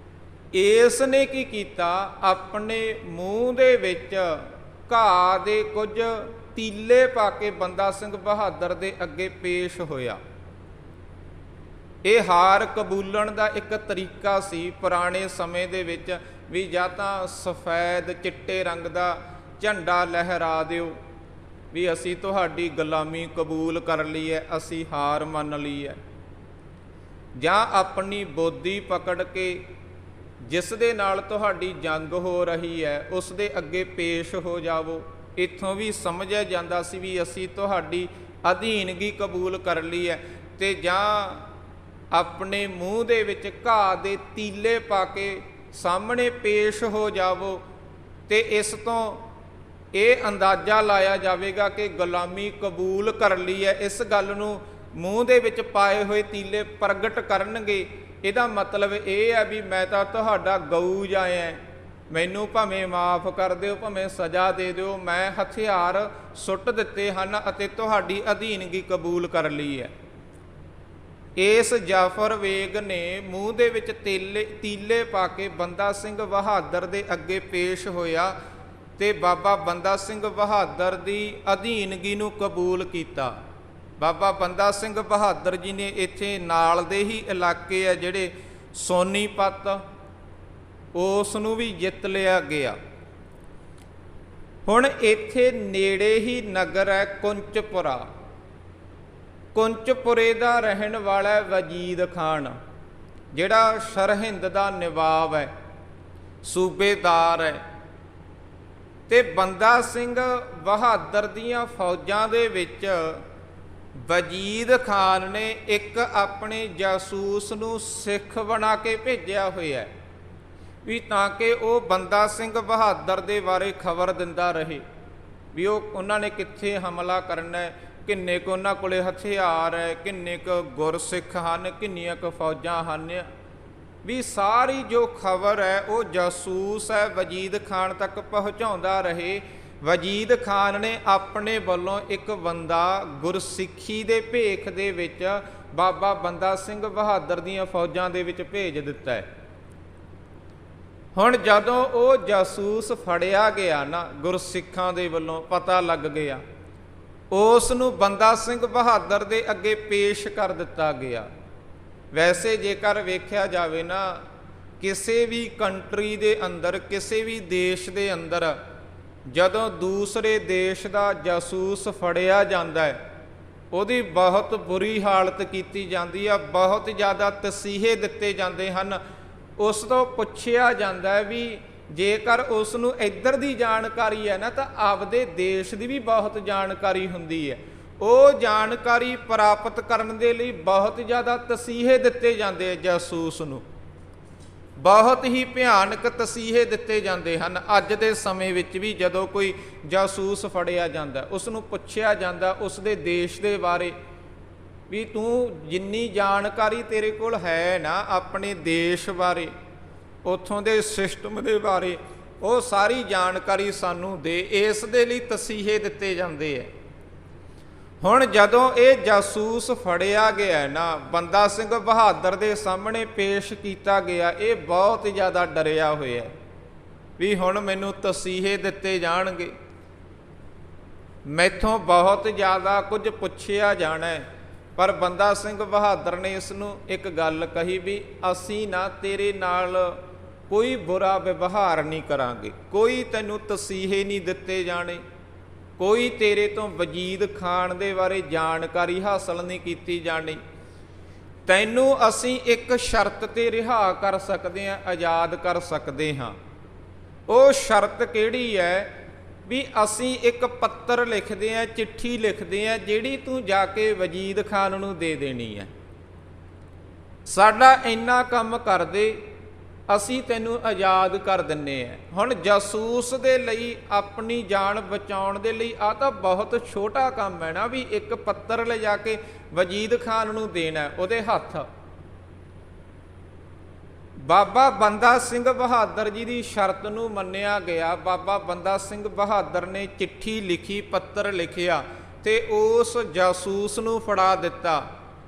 ਇਸ ਨੇ ਕੀ ਕੀਤਾ, ਆਪਣੇ ਮੂੰਹ ਦੇ ਵਿੱਚ ਘਾਹ ਦੇ ਕੁਝ ਤੀਲੇ ਪਾ ਕੇ ਬੰਦਾ ਸਿੰਘ ਬਹਾਦਰ ਦੇ ਅੱਗੇ ਪੇਸ਼ ਹੋਇਆ। ਇਹ ਹਾਰ ਕਬੂਲਣ ਦਾ ਇੱਕ ਤਰੀਕਾ ਸੀ ਪੁਰਾਣੇ ਸਮੇਂ ਦੇ ਵਿੱਚ, ਵੀ ਜਾਂ ਤਾਂ ਸਫੈਦ ਚਿੱਟੇ ਰੰਗ ਦਾ ਝੰਡਾ ਲਹਿਰਾ ਦਿਓ ਵੀ ਅਸੀਂ ਤੁਹਾਡੀ ਗੁਲਾਮੀ ਕਬੂਲ ਕਰ ਲਈ ਹੈ, ਅਸੀਂ ਹਾਰ ਮੰਨ ਲਈ ਹੈ, ਜਾਂ ਆਪਣੀ ਬੋਦੀ ਪਕੜ ਕੇ ਜਿਸ ਦੇ ਨਾਲ ਤੁਹਾਡੀ ਜੰਗ ਹੋ ਰਹੀ ਹੈ ਉਸ ਦੇ ਅੱਗੇ ਪੇਸ਼ ਹੋ ਜਾਵੋ। ਇੱਥੋਂ ਵੀ ਸਮਝਿਆ ਜਾਂਦਾ ਸੀ ਵੀ ਅਸੀਂ ਤੁਹਾਡੀ ਅਧੀਨਗੀ ਕਬੂਲ ਕਰ ਲਈ ਹੈ। ਤੇ ਜਾਂ ਆਪਣੇ ਮੂੰਹ ਦੇ ਵਿੱਚ ਘਾਹ ਦੇ ਤੀਲੇ ਪਾ ਕੇ ਸਾਹਮਣੇ ਪੇਸ਼ ਹੋ ਜਾਵੋ, ਤੇ ਇਸ ਤੋਂ ਇਹ ਅੰਦਾਜ਼ਾ ਲਾਇਆ ਜਾਵੇਗਾ ਕਿ ਗੁਲਾਮੀ ਕਬੂਲ ਕਰ ਲਈ ਹੈ। ਇਸ ਗੱਲ ਨੂੰ ਮੂੰਹ ਦੇ ਵਿੱਚ ਪਾਏ ਹੋਏ ਤੀਲੇ ਪ੍ਰਗਟ ਕਰਨਗੇ। ਇਹਦਾ ਮਤਲਬ ਇਹ ਹੈ ਵੀ ਮੈਂ ਤਾਂ ਤੁਹਾਡਾ ਗਊ ਜਾਇਆ, ਮੈਨੂੰ ਭਾਵੇਂ ਮਾਫ ਕਰ ਦਿਓ, ਭਾਵੇਂ ਸਜ਼ਾ ਦੇ ਦਿਓ, ਮੈਂ ਹਥਿਆਰ ਸੁੱਟ ਦਿੱਤੇ ਹਨ ਅਤੇ ਤੁਹਾਡੀ ਅਧੀਨਗੀ ਕਬੂਲ ਕਰ ਲਈ ਹੈ। ਇਸ ਜਾਫਰ ਵੇਗ ਨੇ ਮੂੰਹ ਦੇ ਵਿੱਚ ਤੀਲੇ ਪਾ ਕੇ ਬੰਦਾ ਸਿੰਘ ਬਹਾਦਰ ਦੇ ਅੱਗੇ ਪੇਸ਼ ਹੋਇਆ ਤੇ ਬਾਬਾ ਬੰਦਾ ਸਿੰਘ ਬਹਾਦਰ ਦੀ ਅਧੀਨਗੀ ਨੂੰ ਕਬੂਲ ਕੀਤਾ। ਬਾਬਾ ਬੰਦਾ ਸਿੰਘ ਬਹਾਦਰ ਜੀ ਨੇ ਇੱਥੇ ਨਾਲ ਦੇ ਹੀ ਇਲਾਕੇ ਆ ਜਿਹੜੇ ਸੋਨੀਪਤ, ਉਸ ਨੂੰ ਵੀ ਜਿੱਤ ਲਿਆ ਗਿਆ। ਹੁਣ ਇੱਥੇ ਨੇੜੇ ਹੀ ਨਗਰ ਹੈ ਕੁੰਚਪੁਰਾ। ਕੁੰਚਪੁਰੇ ਦਾ ਰਹਿਣ ਵਾਲਾ ਵਜੀਦ ਖਾਨ, ਜਿਹੜਾ ਸਰਹਿੰਦ ਦਾ ਨਵਾਬ ਹੈ, ਸੂਬੇਦਾਰ ਹੈ। ਤੇ ਬੰਦਾ ਸਿੰਘ ਬਹਾਦਰ ਦੀਆਂ ਫੌਜਾਂ ਦੇ ਵਿੱਚ ਵਜੀਦ ਖਾਨ ਨੇ ਇੱਕ ਆਪਣੇ ਜਾਸੂਸ ਨੂੰ ਸਿੱਖ ਬਣਾ ਕੇ ਭੇਜਿਆ ਹੋਇਆ ਵੀ ਤਾਂ ਕਿ ਉਹ ਬੰਦਾ ਸਿੰਘ ਬਹਾਦਰ ਦੇ ਬਾਰੇ ਖਬਰ ਦਿੰਦਾ ਰਹੇ ਵੀ ਉਹਨਾਂ ਨੇ ਕਿੱਥੇ ਹਮਲਾ ਕਰਨਾ ਹੈ, ਕਿੰਨੇ ਕੁ ਉਹਨਾਂ ਕੋਲੇ ਹਥਿਆਰ ਹੈ, ਕਿੰਨੇ ਕੁ ਗੁਰਸਿੱਖ ਹਨ, ਕਿੰਨੀਆਂ ਕੁ ਫੌਜਾਂ ਹਨ, ਵੀ ਸਾਰੀ ਜੋ ਖਬਰ ਹੈ ਉਹ ਜਾਸੂਸ ਹੈ ਵਜੀਦ ਖਾਨ ਤੱਕ ਪਹੁੰਚਾਉਂਦਾ ਰਹੇ। ਵਜੀਦ ਖਾਨ ਨੇ ਆਪਣੇ ਵੱਲੋਂ ਇੱਕ ਬੰਦਾ ਗੁਰਸਿੱਖੀ ਦੇ ਭੇਖ ਦੇ ਵਿੱਚ ਬਾਬਾ ਬੰਦਾ ਸਿੰਘ ਬਹਾਦਰ ਦੀਆਂ ਫੌਜਾਂ ਦੇ ਵਿੱਚ ਭੇਜ ਦਿੱਤਾ ਹੈ। ਹੁਣ ਜਦੋਂ ਉਹ ਜਾਸੂਸ ਫੜਿਆ ਗਿਆ ਨਾ, ਗੁਰਸਿੱਖਾਂ ਦੇ ਵੱਲੋਂ ਪਤਾ ਲੱਗ ਗਿਆ, ਉਸ ਨੂੰ ਬੰਦਾ ਸਿੰਘ ਬਹਾਦਰ ਦੇ ਅੱਗੇ ਪੇਸ਼ ਕਰ ਦਿੱਤਾ ਗਿਆ। ਵੈਸੇ ਜੇਕਰ ਵੇਖਿਆ ਜਾਵੇ ਨਾ, ਕਿਸੇ ਵੀ ਕੰਟਰੀ ਦੇ ਅੰਦਰ, ਕਿਸੇ ਵੀ ਦੇਸ਼ ਦੇ ਅੰਦਰ ਜਦੋਂ ਦੂਸਰੇ ਦੇਸ਼ ਦਾ ਜਾਸੂਸ ਫੜਿਆ ਜਾਂਦਾ ਹੈ, ਉਹਦੀ ਬਹੁਤ ਬੁਰੀ ਹਾਲਤ ਕੀਤੀ ਜਾਂਦੀ ਆ, ਬਹੁਤ ਜ਼ਿਆਦਾ ਤਸੀਹੇ ਦਿੱਤੇ ਜਾਂਦੇ ਹਨ। ਉਸ ਤੋਂ ਪੁੱਛਿਆ ਜਾਂਦਾ ਹੈ ਵੀ ਜੇਕਰ ਉਸ ਨੂੰ ਇੱਧਰ ਦੀ ਜਾਣਕਾਰੀ ਹੈ ਨਾ, ਤਾਂ ਆਪਦੇ ਦੇਸ਼ ਦੀ ਵੀ ਬਹੁਤ ਜਾਣਕਾਰੀ ਹੁੰਦੀ ਹੈ। ਉਹ ਜਾਣਕਾਰੀ ਪ੍ਰਾਪਤ ਕਰਨ ਦੇ ਲਈ ਬਹੁਤ ਜ਼ਿਆਦਾ ਤਸੀਹੇ ਦਿੱਤੇ ਜਾਂਦੇ ਆ ਜਾਸੂਸ ਨੂੰ, ਬਹੁਤ ਹੀ ਭਿਆਨਕ ਤਸੀਹੇ ਦਿੱਤੇ ਜਾਂਦੇ ਹਨ। ਅੱਜ ਦੇ ਸਮੇਂ ਵਿੱਚ ਵੀ ਜਦੋਂ ਕੋਈ ਜਾਸੂਸ ਫੜਿਆ ਜਾਂਦਾ, ਉਸ ਨੂੰ ਪੁੱਛਿਆ ਜਾਂਦਾ ਉਸ ਦੇ ਦੇਸ਼ ਦੇ ਬਾਰੇ ਵੀ ਤੂੰ ਜਿੰਨੀ ਜਾਣਕਾਰੀ ਤੇਰੇ ਕੋਲ ਹੈ ਨਾ ਆਪਣੇ ਦੇਸ਼ ਬਾਰੇ, ਉੱਥੋਂ ਦੇ ਸਿਸਟਮ ਦੇ ਬਾਰੇ, ਉਹ ਸਾਰੀ ਜਾਣਕਾਰੀ ਸਾਨੂੰ ਦੇ। ਇਸ ਦੇ ਲਈ ਤਸੀਹੇ ਦਿੱਤੇ ਜਾਂਦੇ ਹੈ। ਹੁਣ ਜਦੋਂ ਇਹ ਜਾਸੂਸ ਫੜਿਆ ਗਿਆ ਨਾ, ਬੰਦਾ ਸਿੰਘ ਬਹਾਦਰ ਦੇ ਸਾਹਮਣੇ ਪੇਸ਼ ਕੀਤਾ ਗਿਆ, ਇਹ ਬਹੁਤ ਜ਼ਿਆਦਾ ਡਰਿਆ ਹੋਇਆ ਵੀ ਹੁਣ ਮੈਨੂੰ ਤਸੀਹੇ ਦਿੱਤੇ ਜਾਣਗੇ, ਮੈਥੋਂ ਬਹੁਤ ਜ਼ਿਆਦਾ ਕੁਝ ਪੁੱਛਿਆ ਜਾਣਾ। ਪਰ ਬੰਦਾ ਸਿੰਘ ਬਹਾਦਰ ਨੇ ਇਸ ਨੂੰ ਇੱਕ ਗੱਲ ਕਹੀ ਵੀ ਅਸੀਂ ਨਾ ਤੇਰੇ ਨਾਲ ਕੋਈ ਬੁਰਾ ਵਿਵਹਾਰ ਨਹੀਂ ਕਰਾਂਗੇ, ਕੋਈ ਤੈਨੂੰ ਤਸੀਹੇ ਨਹੀਂ ਦਿੱਤੇ ਜਾਣੇ, ਕੋਈ ਤੇਰੇ ਤੋਂ ਵਜੀਦ ਖਾਨ ਦੇ ਬਾਰੇ ਜਾਣਕਾਰੀ ਹਾਸਲ ਨਹੀਂ ਕੀਤੀ ਜਾਣੀ। ਤੈਨੂੰ ਅਸੀਂ ਇੱਕ ਸ਼ਰਤ ਤੇ ਰਿਹਾ ਕਰ ਸਕਦੇ ਹਾਂ, ਆਜ਼ਾਦ ਕਰ ਸਕਦੇ ਹਾਂ। ਉਹ ਸ਼ਰਤ ਕਿਹੜੀ ਹੈ ਵੀ ਅਸੀਂ ਇੱਕ ਪੱਤਰ ਲਿਖਦੇ ਹਾਂ, ਚਿੱਠੀ ਲਿਖਦੇ ਹਾਂ, ਜਿਹੜੀ ਤੂੰ ਜਾ ਕੇ ਵਜੀਦ ਖਾਨ ਨੂੰ ਦੇ ਦੇਣੀ ਹੈ। ਸਾਡਾ ਇੰਨਾ ਕੰਮ ਕਰ ਦੇ, ਅਸੀਂ ਤੈਨੂੰ ਆਜ਼ਾਦ ਕਰ ਦਿੰਨੇ ਆ। ਹੁਣ ਜਾਸੂਸ ਦੇ ਲਈ ਆਪਣੀ ਜਾਨ ਬਚਾਉਣ ਦੇ ਲਈ ਆਹ ਤਾਂ ਬਹੁਤ ਛੋਟਾ ਕੰਮ ਹੈ ਨਾ, ਵੀ ਇੱਕ ਪੱਤਰ ਲਿਜਾ ਕੇ ਵਜੀਦ ਖਾਨ ਨੂੰ ਦੇਣਾ ਉਹਦੇ ਹੱਥ। ਬਾਬਾ ਬੰਦਾ ਸਿੰਘ ਬਹਾਦਰ ਜੀ ਦੀ ਸ਼ਰਤ ਨੂੰ ਮੰਨਿਆ ਗਿਆ। ਬਾਬਾ ਬੰਦਾ ਸਿੰਘ ਬਹਾਦਰ ਨੇ ਚਿੱਠੀ ਲਿਖੀ, ਪੱਤਰ ਲਿਖਿਆ ਤੇ ਉਸ ਜਾਸੂਸ ਨੂੰ ਫੜਾ ਦਿੱਤਾ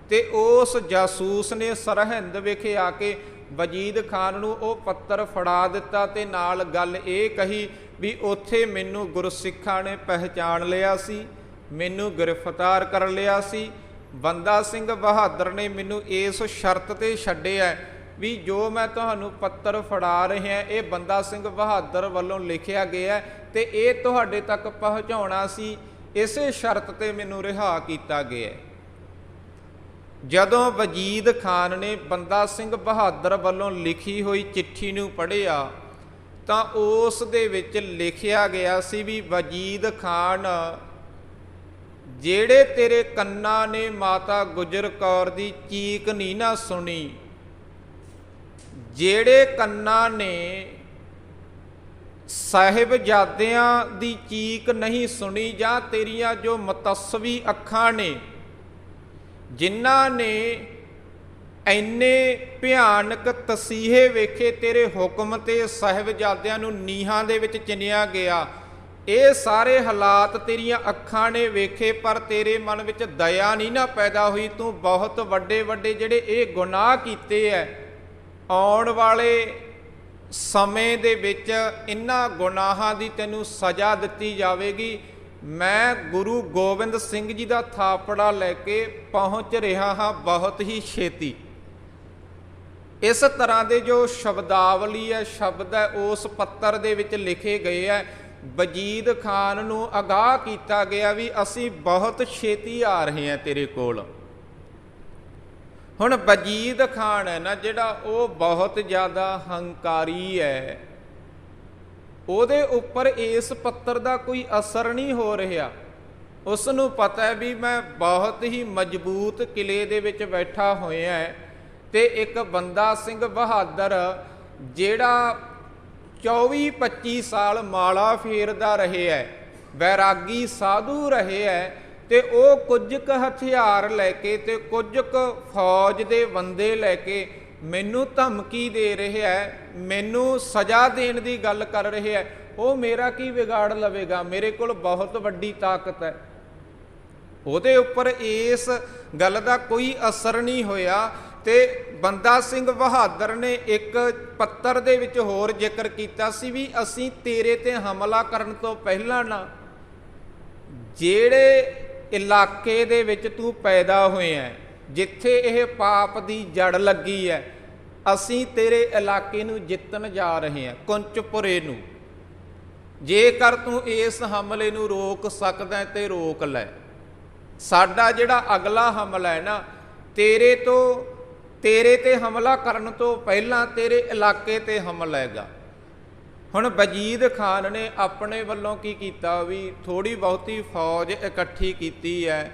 ਤੇ ਉਸ ਜਾਸੂਸ ਨੇ ਸਰਹਿੰਦ ਵਿਖੇ ਆ ਕੇ ਵਜੀਦ ਖਾਨ ਨੂੰ ਉਹ ਪੱਤਰ ਫੜਾ ਦਿੱਤਾ ਤੇ ਨਾਲ ਗੱਲ ਇਹ ਕਹੀ ਵੀ ਉੱਥੇ ਮੈਨੂੰ ਗੁਰਸਿੱਖਾਂ ਨੇ ਪਹਿਚਾਣ ਲਿਆ ਸੀ, ਮੈਨੂੰ ਗ੍ਰਿਫਤਾਰ ਕਰ ਲਿਆ ਸੀ। ਬੰਦਾ ਸਿੰਘ ਬਹਾਦਰ ਨੇ ਮੈਨੂੰ ਇਸ ਸ਼ਰਤ ਤੇ ਛੱਡਿਆ ਵੀ ਜੋ ਮੈਂ ਤੁਹਾਨੂੰ ਪੱਤਰ ਫੜਾ ਰਿਹਾ ਇਹ ਬੰਦਾ ਸਿੰਘ ਬਹਾਦਰ ਵੱਲੋਂ ਲਿਖਿਆ ਗਿਆ ਤੇ ਇਹ ਤੁਹਾਡੇ ਤੱਕ ਪਹੁੰਚਾਉਣਾ ਸੀ, ਇਸੇ ਸ਼ਰਤ ਤੇ ਮੈਨੂੰ ਰਿਹਾ ਕੀਤਾ ਗਿਆ। ਜਦੋਂ ਵਜੀਦ ਖਾਨ ਨੇ ਬੰਦਾ ਸਿੰਘ ਬਹਾਦਰ ਵੱਲੋਂ ਲਿਖੀ ਹੋਈ ਚਿੱਠੀ ਨੂੰ ਪੜ੍ਹਿਆ ਤਾਂ ਉਸ ਦੇ ਵਿੱਚ ਲਿਖਿਆ ਗਿਆ ਸੀ ਵੀ ਵਜੀਦ ਖਾਨ, ਜਿਹੜੇ ਤੇਰੇ ਕੰਨਾਂ ਨੇ ਮਾਤਾ ਗੁਜਰ ਕੌਰ ਦੀ ਚੀਕ ਨਹੀਂ ਨਾ ਸੁਣੀ, ਜਿਹੜੇ ਕੰਨਾਂ ਨੇ ਸਾਹਿਬਜ਼ਾਦਿਆਂ ਦੀ ਚੀਕ ਨਹੀਂ ਸੁਣੀ, ਜਾਂ ਤੇਰੀਆਂ ਜੋ ਮਤਸਵੀ ਅੱਖਾਂ ਨੇ ਜਿਨ੍ਹਾਂ ਨੇ ਇੰਨੇ ਭਿਆਨਕ ਤਸੀਹੇ ਵੇਖੇ, ਤੇਰੇ ਹੁਕਮ ਤੇ ਸਾਹਿਬਜ਼ਾਦਿਆਂ ਨੂੰ ਨੀਹਾਂ ਦੇ ਵਿੱਚ ਚਿਣਿਆ ਗਿਆ, ਇਹ ਸਾਰੇ ਹਾਲਾਤ ਤੇਰੀਆਂ ਅੱਖਾਂ ਨੇ ਵੇਖੇ, ਪਰ ਤੇਰੇ ਮਨ ਵਿੱਚ ਦਇਆ ਨਹੀਂ ਨਾ ਪੈਦਾ ਹੋਈ। ਤੂੰ ਬਹੁਤ ਵੱਡੇ ਵੱਡੇ ਜਿਹੜੇ ਇਹ ਗੁਨਾਹ ਕੀਤੇ ਐ, ਆਉਣ ਵਾਲੇ ਸਮੇਂ ਦੇ ਵਿੱਚ ਇਹਨਾਂ ਗੁਨਾਹਾਂ ਦੀ ਤੈਨੂੰ ਸਜ਼ਾ ਦਿੱਤੀ ਜਾਵੇਗੀ। ਮੈਂ ਗੁਰੂ ਗੋਬਿੰਦ ਸਿੰਘ ਜੀ ਦਾ ਥਾਪੜਾ ਲੈ ਕੇ ਪਹੁੰਚ ਰਿਹਾ ਹਾਂ ਬਹੁਤ ਹੀ ਛੇਤੀ। ਇਸ ਤਰ੍ਹਾਂ ਦੇ ਜੋ ਸ਼ਬਦਾਵਲੀ ਹੈ, ਸ਼ਬਦ ਹੈ, ਉਸ ਪੱਤਰ ਦੇ ਵਿੱਚ ਲਿਖੇ ਗਏ ਹੈ। ਵਜੀਦ ਖਾਨ ਨੂੰ ਅਗਾਹ ਕੀਤਾ ਗਿਆ ਵੀ ਅਸੀਂ ਬਹੁਤ ਛੇਤੀ ਆ ਰਹੇ ਹਾਂ ਤੇਰੇ ਕੋਲ। ਹੁਣ ਵਜੀਦ ਖਾਨ ਹੈ ਨਾ ਜਿਹੜਾ, ਉਹ ਬਹੁਤ ਜ਼ਿਆਦਾ ਹੰਕਾਰੀ ਹੈ। ਉਹਦੇ ਉੱਪਰ ਇਸ ਪੱਤਰ ਦਾ ਕੋਈ ਅਸਰ ਨਹੀਂ ਹੋ ਰਿਹਾ। ਉਸ ਨੂੰ ਪਤਾ ਹੈ ਵੀ ਮੈਂ ਬਹੁਤ ਹੀ ਮਜ਼ਬੂਤ ਕਿਲੇ ਦੇ ਵਿੱਚ ਬੈਠਾ ਹੋਇਆ ਹੈ, ਤੇ ਇੱਕ ਬੰਦਾ ਸਿੰਘ ਬਹਾਦਰ ਜਿਹੜਾ 24-25 ਸਾਲ ਮਾਲਾ ਫੇਰਦਾ ਰਿਹਾ ਹੈ, ਵੈਰਾਗੀ ਸਾਧੂ ਰਿਹਾ ਹੈ, ਤੇ ਉਹ ਕੁਝ ਕੁ ਹਥਿਆਰ ਲੈ ਕੇ ਤੇ ਕੁਝ ਕੁ ਫੌਜ ਦੇ ਬੰਦੇ ਲੈ ਕੇ ਮੈਨੂੰ ਧਮਕੀ ਦੇ ਰਿਹਾ ਹੈ, ਮੈਨੂੰ ਸਜ਼ਾ ਦੇਣ ਦੀ ਗੱਲ ਕਰ ਰਿਹਾ ਹੈ। ਉਹ ਮੇਰਾ ਕੀ ਵਿਗਾੜ ਲਵੇਗਾ? ਮੇਰੇ ਕੋਲ ਬਹੁਤ ਵੱਡੀ ਤਾਕਤ ਹੈ। ਉਹਦੇ ਉੱਪਰ ਇਸ ਗੱਲ ਦਾ ਕੋਈ ਅਸਰ ਨਹੀਂ ਹੋਇਆ। ਤੇ ਬੰਦਾ ਸਿੰਘ ਬਹਾਦਰ ਨੇ ਇੱਕ ਪੱਤਰ ਦੇ ਵਿੱਚ ਹੋਰ ਜ਼ਿਕਰ ਕੀਤਾ ਸੀ ਵੀ ਅਸੀਂ ਤੇਰੇ ਤੇ ਹਮਲਾ ਕਰਨ ਤੋਂ ਪਹਿਲਾਂ ਨਾ, ਜਿਹੜੇ ਇਲਾਕੇ ਦੇ ਵਿੱਚ ਤੂੰ ਪੈਦਾ ਹੋਇਆ, ਜਿੱਥੇ ਇਹ ਪਾਪ ਦੀ ਜੜ ਲੱਗੀ ਹੈ, ਅਸੀਂ ਤੇਰੇ ਇਲਾਕੇ ਨੂੰ ਜਿੱਤਣ ਜਾ ਰਹੇ ਹਾਂ, ਕੁੰਚਪੁਰੇ ਨੂੰ। ਜੇਕਰ ਤੂੰ ਇਸ ਹਮਲੇ ਨੂੰ ਰੋਕ ਸਕਦਾ ਤੇ ਰੋਕ ਲੈ। ਸਾਡਾ ਜਿਹੜਾ ਅਗਲਾ ਹਮਲਾ ਹੈ ਨਾ, ਤੇਰੇ ਤੇ ਹਮਲਾ ਕਰਨ ਤੋਂ ਪਹਿਲਾਂ ਤੇਰੇ ਇਲਾਕੇ ਤੇ ਹਮਲਾ ਹੈਗਾ। ਹੁਣ ਵਜੀਦ ਖਾਨ ਨੇ ਆਪਣੇ ਵੱਲੋਂ ਕੀ ਕੀਤਾ ਵੀ ਥੋੜੀ ਬਹੁਤੀ ਫੌਜ ਇਕੱਠੀ ਕੀਤੀ ਹੈ,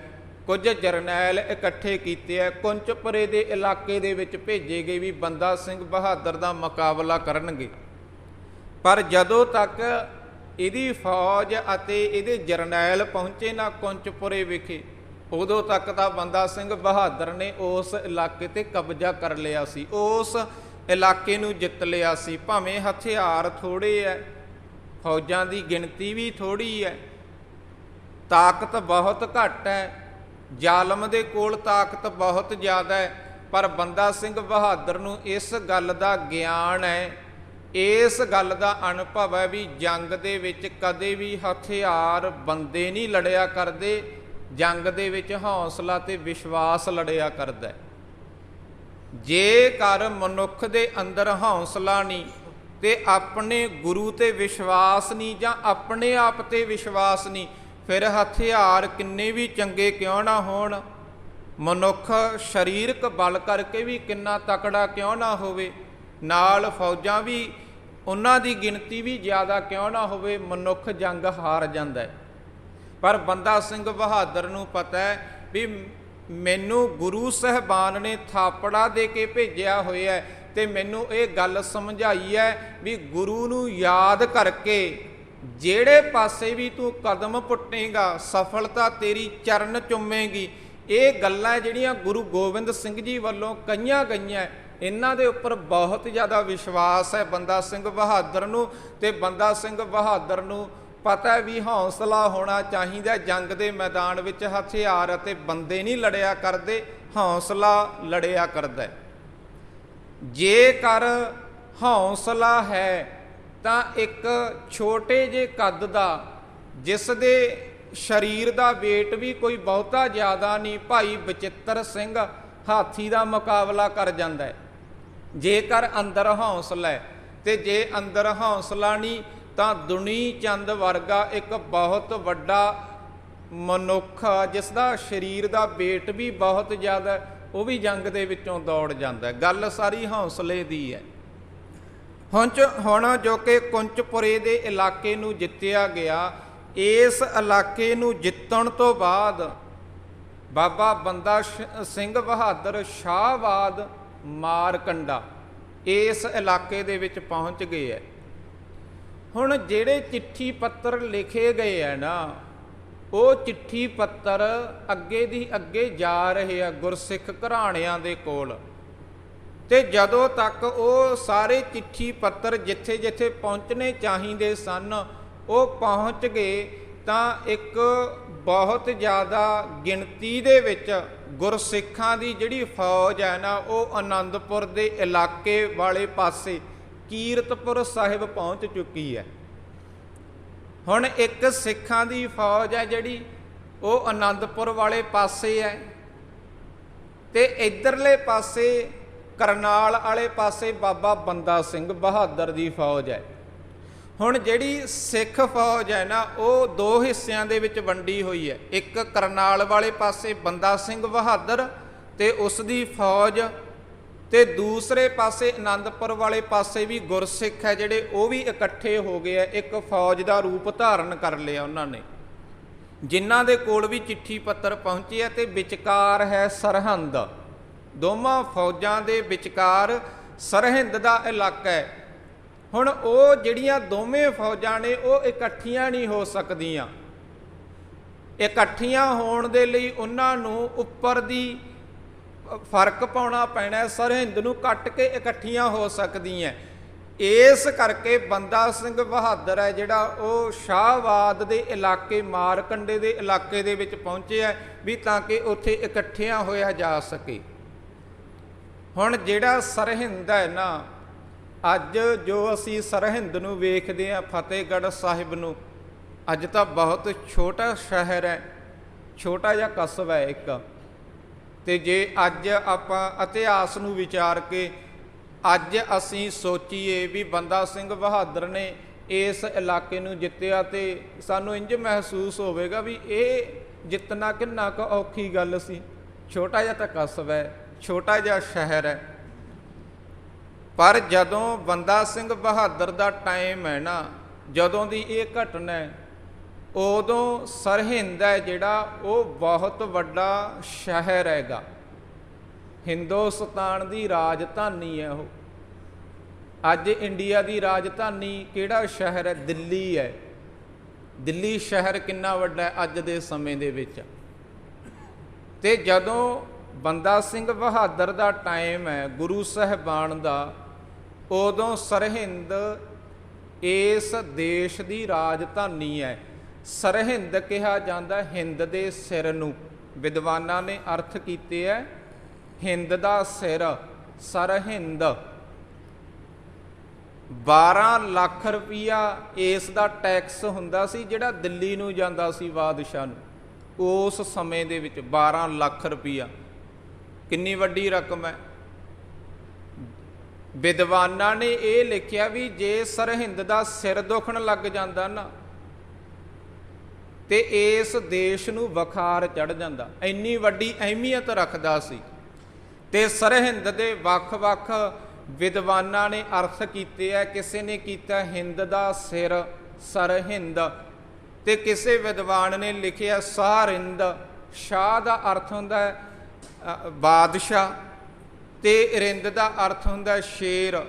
ਕੁਝ ਜਰਨੈਲ ਇਕੱਠੇ ਕੀਤੇ ਹੈ, ਕੁੰਚਪੁਰੇ ਦੇ ਇਲਾਕੇ ਦੇ ਵਿੱਚ ਭੇਜੇ ਗਏ ਵੀ ਬੰਦਾ ਸਿੰਘ ਬਹਾਦਰ ਦਾ ਮੁਕਾਬਲਾ ਕਰਨਗੇ। ਪਰ ਜਦੋਂ ਤੱਕ ਇਹਦੀ ਫੌਜ ਅਤੇ ਇਹਦੇ ਜਰਨੈਲ ਪਹੁੰਚੇ ਨਾ ਕੁੰਚਪੁਰੇ ਵਿਖੇ, ਉਦੋਂ ਤੱਕ ਤਾਂ ਬੰਦਾ ਸਿੰਘ ਬਹਾਦਰ ਨੇ ਉਸ ਇਲਾਕੇ ਤੇ ਕਬਜ਼ਾ ਕਰ ਲਿਆ ਸੀ, ਉਸ ਇਲਾਕੇ ਨੂੰ ਜਿੱਤ ਲਿਆ ਸੀ। ਭਾਵੇਂ ਹਥਿਆਰ ਥੋੜ੍ਹੇ ਹੈ, ਫੌਜਾਂ ਦੀ ਗਿਣਤੀ ਵੀ ਥੋੜ੍ਹੀ ਹੈ, ਤਾਕਤ ਬਹੁਤ ਘੱਟ ਹੈ, ਜ਼ਾਲਮ ਦੇ ਕੋਲ ਤਾਕਤ ਬਹੁਤ ਜ਼ਿਆਦਾ ਹੈ, ਪਰ ਬੰਦਾ ਸਿੰਘ ਬਹਾਦਰ ਨੂੰ ਇਸ ਗੱਲ ਦਾ ਗਿਆਨ ਹੈ, ਇਸ ਗੱਲ ਦਾ ਅਨੁਭਵ ਹੈ ਵੀ ਜੰਗ ਦੇ ਵਿੱਚ ਕਦੇ ਵੀ ਹਥਿਆਰ ਬੰਦੇ ਨਹੀਂ ਲੜਿਆ ਕਰਦੇ, ਜੰਗ ਦੇ ਵਿੱਚ ਹੌਸਲਾ ਤੇ ਵਿਸ਼ਵਾਸ ਲੜਿਆ ਕਰਦਾ। ਜੇਕਰ ਮਨੁੱਖ ਦੇ ਅੰਦਰ ਹੌਸਲਾ ਨਹੀਂ ਤੇ ਆਪਣੇ ਗੁਰੂ ਤੇ ਵਿਸ਼ਵਾਸ ਨਹੀਂ ਜਾਂ ਆਪਣੇ ਆਪ ਤੇ ਵਿਸ਼ਵਾਸ ਨਹੀਂ, ਫਿਰ ਹਥਿਆਰ ਕਿੰਨੇ ਵੀ ਚੰਗੇ ਕਿਉਂ ਨਾ ਹੋਣ, ਮਨੁੱਖ ਸਰੀਰਕ ਬਲ ਕਰਕੇ ਵੀ ਕਿੰਨਾ ਤਕੜਾ ਕਿਉਂ ਨਾ ਹੋਵੇ, ਨਾਲ ਫੌਜਾਂ ਵੀ ਉਹਨਾਂ ਦੀ ਗਿਣਤੀ ਵੀ ਜ਼ਿਆਦਾ ਕਿਉਂ ਨਾ ਹੋਵੇ, ਮਨੁੱਖ ਜੰਗ ਹਾਰ ਜਾਂਦਾ ਹੈ। ਪਰ ਬੰਦਾ ਸਿੰਘ ਬਹਾਦਰ ਨੂੰ ਪਤਾ ਹੈ ਵੀ ਮੈਨੂੰ ਗੁਰੂ ਸਾਹਿਬਾਨ ਨੇ ਥਾਪੜਾ ਦੇ ਕੇ ਭੇਜਿਆ ਹੋਇਆ ਤੇ ਮੈਨੂੰ ਇਹ ਗੱਲ ਸਮਝਾਈ ਹੈ ਵੀ ਗੁਰੂ ਨੂੰ ਯਾਦ ਕਰਕੇ ਜਿਹੜੇ ਪਾਸੇ ਵੀ ਤੂੰ ਕਦਮ ਪੁੱਟੇਗਾ ਸਫਲਤਾ ਤੇਰੀ ਚਰਨ ਚੁੰਮੇਗੀ। ਇਹ ਗੱਲਾਂ ਜਿਹੜੀਆਂ ਗੁਰੂ ਗੋਬਿੰਦ ਸਿੰਘ ਜੀ ਵੱਲੋਂ ਕਹੀਆਂ ਗਈਆਂ, ਇਹਨਾਂ ਦੇ ਉੱਪਰ ਬਹੁਤ ਜ਼ਿਆਦਾ ਵਿਸ਼ਵਾਸ ਹੈ ਬੰਦਾ ਸਿੰਘ ਬਹਾਦਰ ਨੂੰ। ਤੇ ਬੰਦਾ ਸਿੰਘ ਬਹਾਦਰ ਨੂੰ ਪਤਾ ਵੀ ਹੌਸਲਾ ਹੋਣਾ ਚਾਹੀਦਾ। ਜੰਗ ਦੇ ਮੈਦਾਨ ਵਿੱਚ ਹਥਿਆਰ ਅਤੇ ਬੰਦੇ ਨਹੀਂ ਲੜਿਆ ਕਰਦੇ, ਹੌਸਲਾ ਲੜਿਆ ਕਰਦਾ। ਜੇਕਰ ਹੌਸਲਾ ਹੈ ਤਾਂ ਇੱਕ ਛੋਟੇ ਜਿਹੇ ਕੱਦ ਦਾ, ਜਿਸ ਦੇ ਸਰੀਰ ਦਾ ਵੇਟ ਵੀ ਕੋਈ ਬਹੁਤਾ ਜ਼ਿਆਦਾ ਨਹੀਂ, ਭਾਈ ਬਚਿੱਤਰ ਸਿੰਘ ਹਾਥੀ ਦਾ ਮੁਕਾਬਲਾ ਕਰ ਜਾਂਦਾ ਹੈ ਜੇਕਰ ਅੰਦਰ ਹੌਸਲਾ ਹੈ। ਤੇ ਜੇ ਅੰਦਰ ਹੌਸਲਾ ਨਹੀਂ ਤਾਂ ਦੁਨੀ ਚੰਦ ਵਰਗਾ ਇੱਕ ਬਹੁਤ ਵੱਡਾ ਮਨੁੱਖ ਜਿਸ ਦਾ ਸਰੀਰ ਦਾ ਵੇਟ ਵੀ ਬਹੁਤ ਜ਼ਿਆਦਾ, ਉਹ ਵੀ ਜੰਗ ਦੇ ਵਿੱਚੋਂ ਦੌੜ ਜਾਂਦਾ। ਗੱਲ ਸਾਰੀ ਹੌਸਲੇ ਦੀ ਹੈ। ਹੁਣ ਜੋ ਕਿ ਕੁੰਚਪੁਰੇ ਦੇ ਇਲਾਕੇ ਨੂੰ ਜਿੱਤਿਆ ਗਿਆ, ਇਸ ਇਲਾਕੇ ਨੂੰ ਜਿੱਤਣ ਤੋਂ ਬਾਅਦ ਬਾਬਾ ਬੰਦਾ ਸਿੰਘ ਬਹਾਦਰ ਸ਼ਾਹਬਾਦ ਮਾਰਕੰਡਾ ਇਸ ਇਲਾਕੇ ਦੇ ਵਿੱਚ ਪਹੁੰਚ ਗਏ ਹੈ। ਹੁਣ ਜਿਹੜੇ ਚਿੱਠੀ ਪੱਤਰ ਲਿਖੇ ਗਏ ਹੈ ਨਾ, ਉਹ ਚਿੱਠੀ ਪੱਤਰ ਅੱਗੇ ਦੀ ਅੱਗੇ ਜਾ ਰਹੇ ਆ ਗੁਰਸਿੱਖ ਘਰਾਣਿਆਂ ਦੇ ਕੋਲ। ਤੇ ਜਦੋਂ ਤੱਕ ਉਹ ਸਾਰੇ ਚਿੱਠੀ ਪੱਤਰ ਜਿੱਥੇ ਜਿੱਥੇ ਪਹੁੰਚਣੇ ਚਾਹੀਦੇ ਸਨ, ਉਹ ਪਹੁੰਚ ਗਏ ਤਾਂ ਇੱਕ ਬਹੁਤ ਜ਼ਿਆਦਾ ਗਿਣਤੀ ਦੇ ਵਿੱਚ ਗੁਰਸਿੱਖਾਂ ਦੀ ਜਿਹੜੀ ਫੌਜ ਹੈ ਨਾ, ਉਹ ਆਨੰਦਪੁਰ ਦੇ ਇਲਾਕੇ ਵਾਲੇ ਪਾਸੇ ਕੀਰਤਪੁਰ ਸਾਹਿਬ ਪਹੁੰਚ ਚੁੱਕੀ ਹੈ। ਹੁਣ ਇੱਕ ਸਿੱਖਾਂ ਦੀ ਫੌਜ ਹੈ ਜਿਹੜੀ ਉਹ ਆਨੰਦਪੁਰ ਵਾਲੇ ਪਾਸੇ ਹੈ, ਤੇ ਇੱਧਰਲੇ ਪਾਸੇ ਕਰਨਾਲ ਵਾਲੇ ਪਾਸੇ ਬਾਬਾ ਬੰਦਾ ਸਿੰਘ ਬਹਾਦਰ ਦੀ ਫੌਜ ਹੈ। ਹੁਣ ਜਿਹੜੀ ਸਿੱਖ ਫੌਜ ਹੈ ਨਾ, ਉਹ ਦੋ ਹਿੱਸਿਆਂ ਦੇ ਵਿੱਚ ਵੰਡੀ ਹੋਈ ਹੈ। ਇੱਕ ਕਰਨਾਲ ਵਾਲੇ ਪਾਸੇ ਬੰਦਾ ਸਿੰਘ ਬਹਾਦਰ ਤੇ ਉਸ ਦੀ ਫੌਜ, ਤੇ ਦੂਸਰੇ ਪਾਸੇ ਆਨੰਦਪੁਰ ਵਾਲੇ ਪਾਸੇ ਵੀ ਗੁਰਸਿੱਖ ਹੈ ਜਿਹੜੇ ਉਹ ਵੀ ਇਕੱਠੇ ਹੋ ਗਏ ਆ, ਇੱਕ ਫੌਜ ਦਾ ਰੂਪ ਧਾਰਨ ਕਰ ਲਿਆ ਉਹਨਾਂ ਨੇ, ਜਿਨ੍ਹਾਂ ਦੇ ਕੋਲ ਵੀ ਚਿੱਠੀ ਪੱਤਰ ਪਹੁੰਚੇ ਆ। ਤੇ ਵਿਚਕਾਰ ਹੈ ਸਰਹੰਦ, ਦੋਵਾਂ ਫੌਜਾਂ ਦੇ ਵਿਚਕਾਰ ਸਰਹਿੰਦ ਦਾ ਇਲਾਕਾ ਹੈ। ਹੁਣ ਉਹ ਜਿਹੜੀਆਂ ਦੋਵੇਂ ਫੌਜਾਂ ਨੇ ਉਹ ਇਕੱਠੀਆਂ ਨਹੀਂ ਹੋ ਸਕਦੀਆਂ। ਇਕੱਠੀਆਂ ਹੋਣ ਦੇ ਲਈ ਉਹਨਾਂ ਨੂੰ ਉੱਪਰ ਦੀ ਫਰਕ ਪਾਉਣਾ ਪੈਣਾ, ਸਰਹਿੰਦ ਨੂੰ ਕੱਟ ਕੇ ਇਕੱਠੀਆਂ ਹੋ ਸਕਦੀਆਂ। ਇਸ ਕਰਕੇ ਬੰਦਾ ਸਿੰਘ ਬਹਾਦਰ ਹੈ ਜਿਹੜਾ ਉਹ ਸ਼ਾਹਬਾਦ ਦੇ ਇਲਾਕੇ, ਮਾਰਕੰਡੇ ਦੇ ਇਲਾਕੇ ਦੇ ਵਿੱਚ ਪਹੁੰਚਿਆ ਵੀ ਤਾਂ ਕਿ ਉੱਥੇ ਇਕੱਠਿਆਂ ਹੋਇਆ ਜਾ ਸਕੇ। ਹੁਣ ਜਿਹੜਾ ਸਰਹਿੰਦ ਹੈ ਨਾ, ਅੱਜ ਜੋ ਅਸੀਂ ਸਰਹਿੰਦ ਨੂੰ ਵੇਖਦੇ ਹਾਂ, ਫਤਿਹਗੜ੍ਹ ਸਾਹਿਬ ਨੂੰ, ਅੱਜ ਤਾਂ ਬਹੁਤ ਛੋਟਾ ਸ਼ਹਿਰ ਹੈ, ਛੋਟਾ ਜਿਹਾ ਕਸਬਾ ਹੈ ਇੱਕ। ਤੇ ਜੇ ਅੱਜ ਆਪਾਂ ਇਤਿਹਾਸ ਨੂੰ ਵਿਚਾਰ ਕੇ ਅੱਜ ਅਸੀਂ ਸੋਚੀਏ ਵੀ ਬੰਦਾ ਸਿੰਘ ਬਹਾਦਰ ਨੇ ਇਸ ਇਲਾਕੇ ਨੂੰ ਜਿੱਤਿਆ, ਤੇ ਸਾਨੂੰ ਇੰਝ ਮਹਿਸੂਸ ਹੋਵੇਗਾ ਵੀ ਇਹ ਜਿੱਤਣਾ ਕਿੰਨਾ ਕੁ ਔਖੀ ਗੱਲ ਸੀ। ਛੋਟਾ ਜਿਹਾ ਤਾਂ ਕਸਬਾ ਹੈ, ਛੋਟਾ ਜਿਹਾ ਸ਼ਹਿਰ ਹੈ। ਪਰ ਜਦੋਂ ਬੰਦਾ ਸਿੰਘ ਬਹਾਦਰ ਦਾ ਟਾਈਮ ਹੈ ਨਾ, ਜਦੋਂ ਦੀ ਇਹ ਘਟਨਾ ਹੈ, ਉਦੋਂ ਸਰਹਿੰਦ ਹੈ ਜਿਹੜਾ ਉਹ ਬਹੁਤ ਵੱਡਾ ਸ਼ਹਿਰ ਹੈਗਾ, ਹਿੰਦੁਸਤਾਨ ਦੀ ਰਾਜਧਾਨੀ ਹੈ ਉਹ। ਅੱਜ ਇੰਡੀਆ ਦੀ ਰਾਜਧਾਨੀ ਕਿਹੜਾ ਸ਼ਹਿਰ ਹੈ? ਦਿੱਲੀ ਹੈ। ਦਿੱਲੀ ਸ਼ਹਿਰ ਕਿੰਨਾ ਵੱਡਾ ਹੈ ਅੱਜ ਦੇ ਸਮੇਂ ਦੇ ਵਿੱਚ। ਤੇ ਜਦੋਂ ਬੰਦਾ ਸਿੰਘ ਬਹਾਦਰ ਦਾ ਟਾਈਮ ਹੈ ਗੁਰੂ ਸਾਹਿਬਾਨ ਦਾ, ਉਦੋਂ ਸਰਹਿੰਦ ਇਸ ਦੇਸ਼ ਦੀ ਰਾਜਧਾਨੀ ਹੈ। ਸਰਹਿੰਦ ਕਿਹਾ ਜਾਂਦਾ ਹਿੰਦ ਦੇ ਸਿਰ ਨੂੰ, ਵਿਦਵਾਨਾਂ ਨੇ ਅਰਥ ਕੀਤੇ ਹੈ ਹਿੰਦ ਦਾ ਸਿਰ, ਸਰਹਿੰਦ। 12 ਲੱਖ ਰੁਪਈਆ ਇਸ ਦਾ ਟੈਕਸ ਹੁੰਦਾ ਸੀ ਜਿਹੜਾ ਦਿੱਲੀ ਨੂੰ ਜਾਂਦਾ ਸੀ ਬਾਦਸ਼ਾਹ ਨੂੰ, ਉਸ ਸਮੇਂ ਦੇ ਵਿੱਚ 12 ਲੱਖ ਰੁਪਈਆ ਕਿੰਨੀ ਵੱਡੀ ਰਕਮ ਹੈ। ਵਿਦਵਾਨਾਂ ਨੇ ਇਹ ਲਿਖਿਆ ਵੀ ਜੇ ਸਰਹਿੰਦ ਦਾ ਸਿਰ ਦੁਖਣ ਲੱਗ ਜਾਂਦਾ ਨਾ, ਤੇ ਇਸ ਦੇਸ਼ ਨੂੰ ਬੁਖਾਰ ਚੜ੍ਹ ਜਾਂਦਾ, ਇੰਨੀ ਵੱਡੀ ਅਹਿਮੀਅਤ ਰੱਖਦਾ ਸੀ। ਤੇ ਸਰਹਿੰਦ ਦੇ ਵੱਖ-ਵੱਖ ਵਿਦਵਾਨਾਂ ਨੇ ਅਰਥ ਕੀਤੇ ਹੈ। ਕਿਸੇ ਨੇ ਕੀਤਾ ਹਿੰਦ ਦਾ ਸਿਰ, ਸਰਹਿੰਦ, ਤੇ ਕਿਸੇ ਵਿਦਵਾਨ ਨੇ ਲਿਖਿਆ ਸਾਰਿੰਦ। ਸ਼ਾਹ ਦਾ ਅਰਥ ਹੁੰਦਾ ਹੈ ਬਾਦਸ਼ਾਹ, ਤੇ ਰਿੰਦ ਦਾ ਅਰਥ ਹੁੰਦਾ ਸ਼ੇਰ,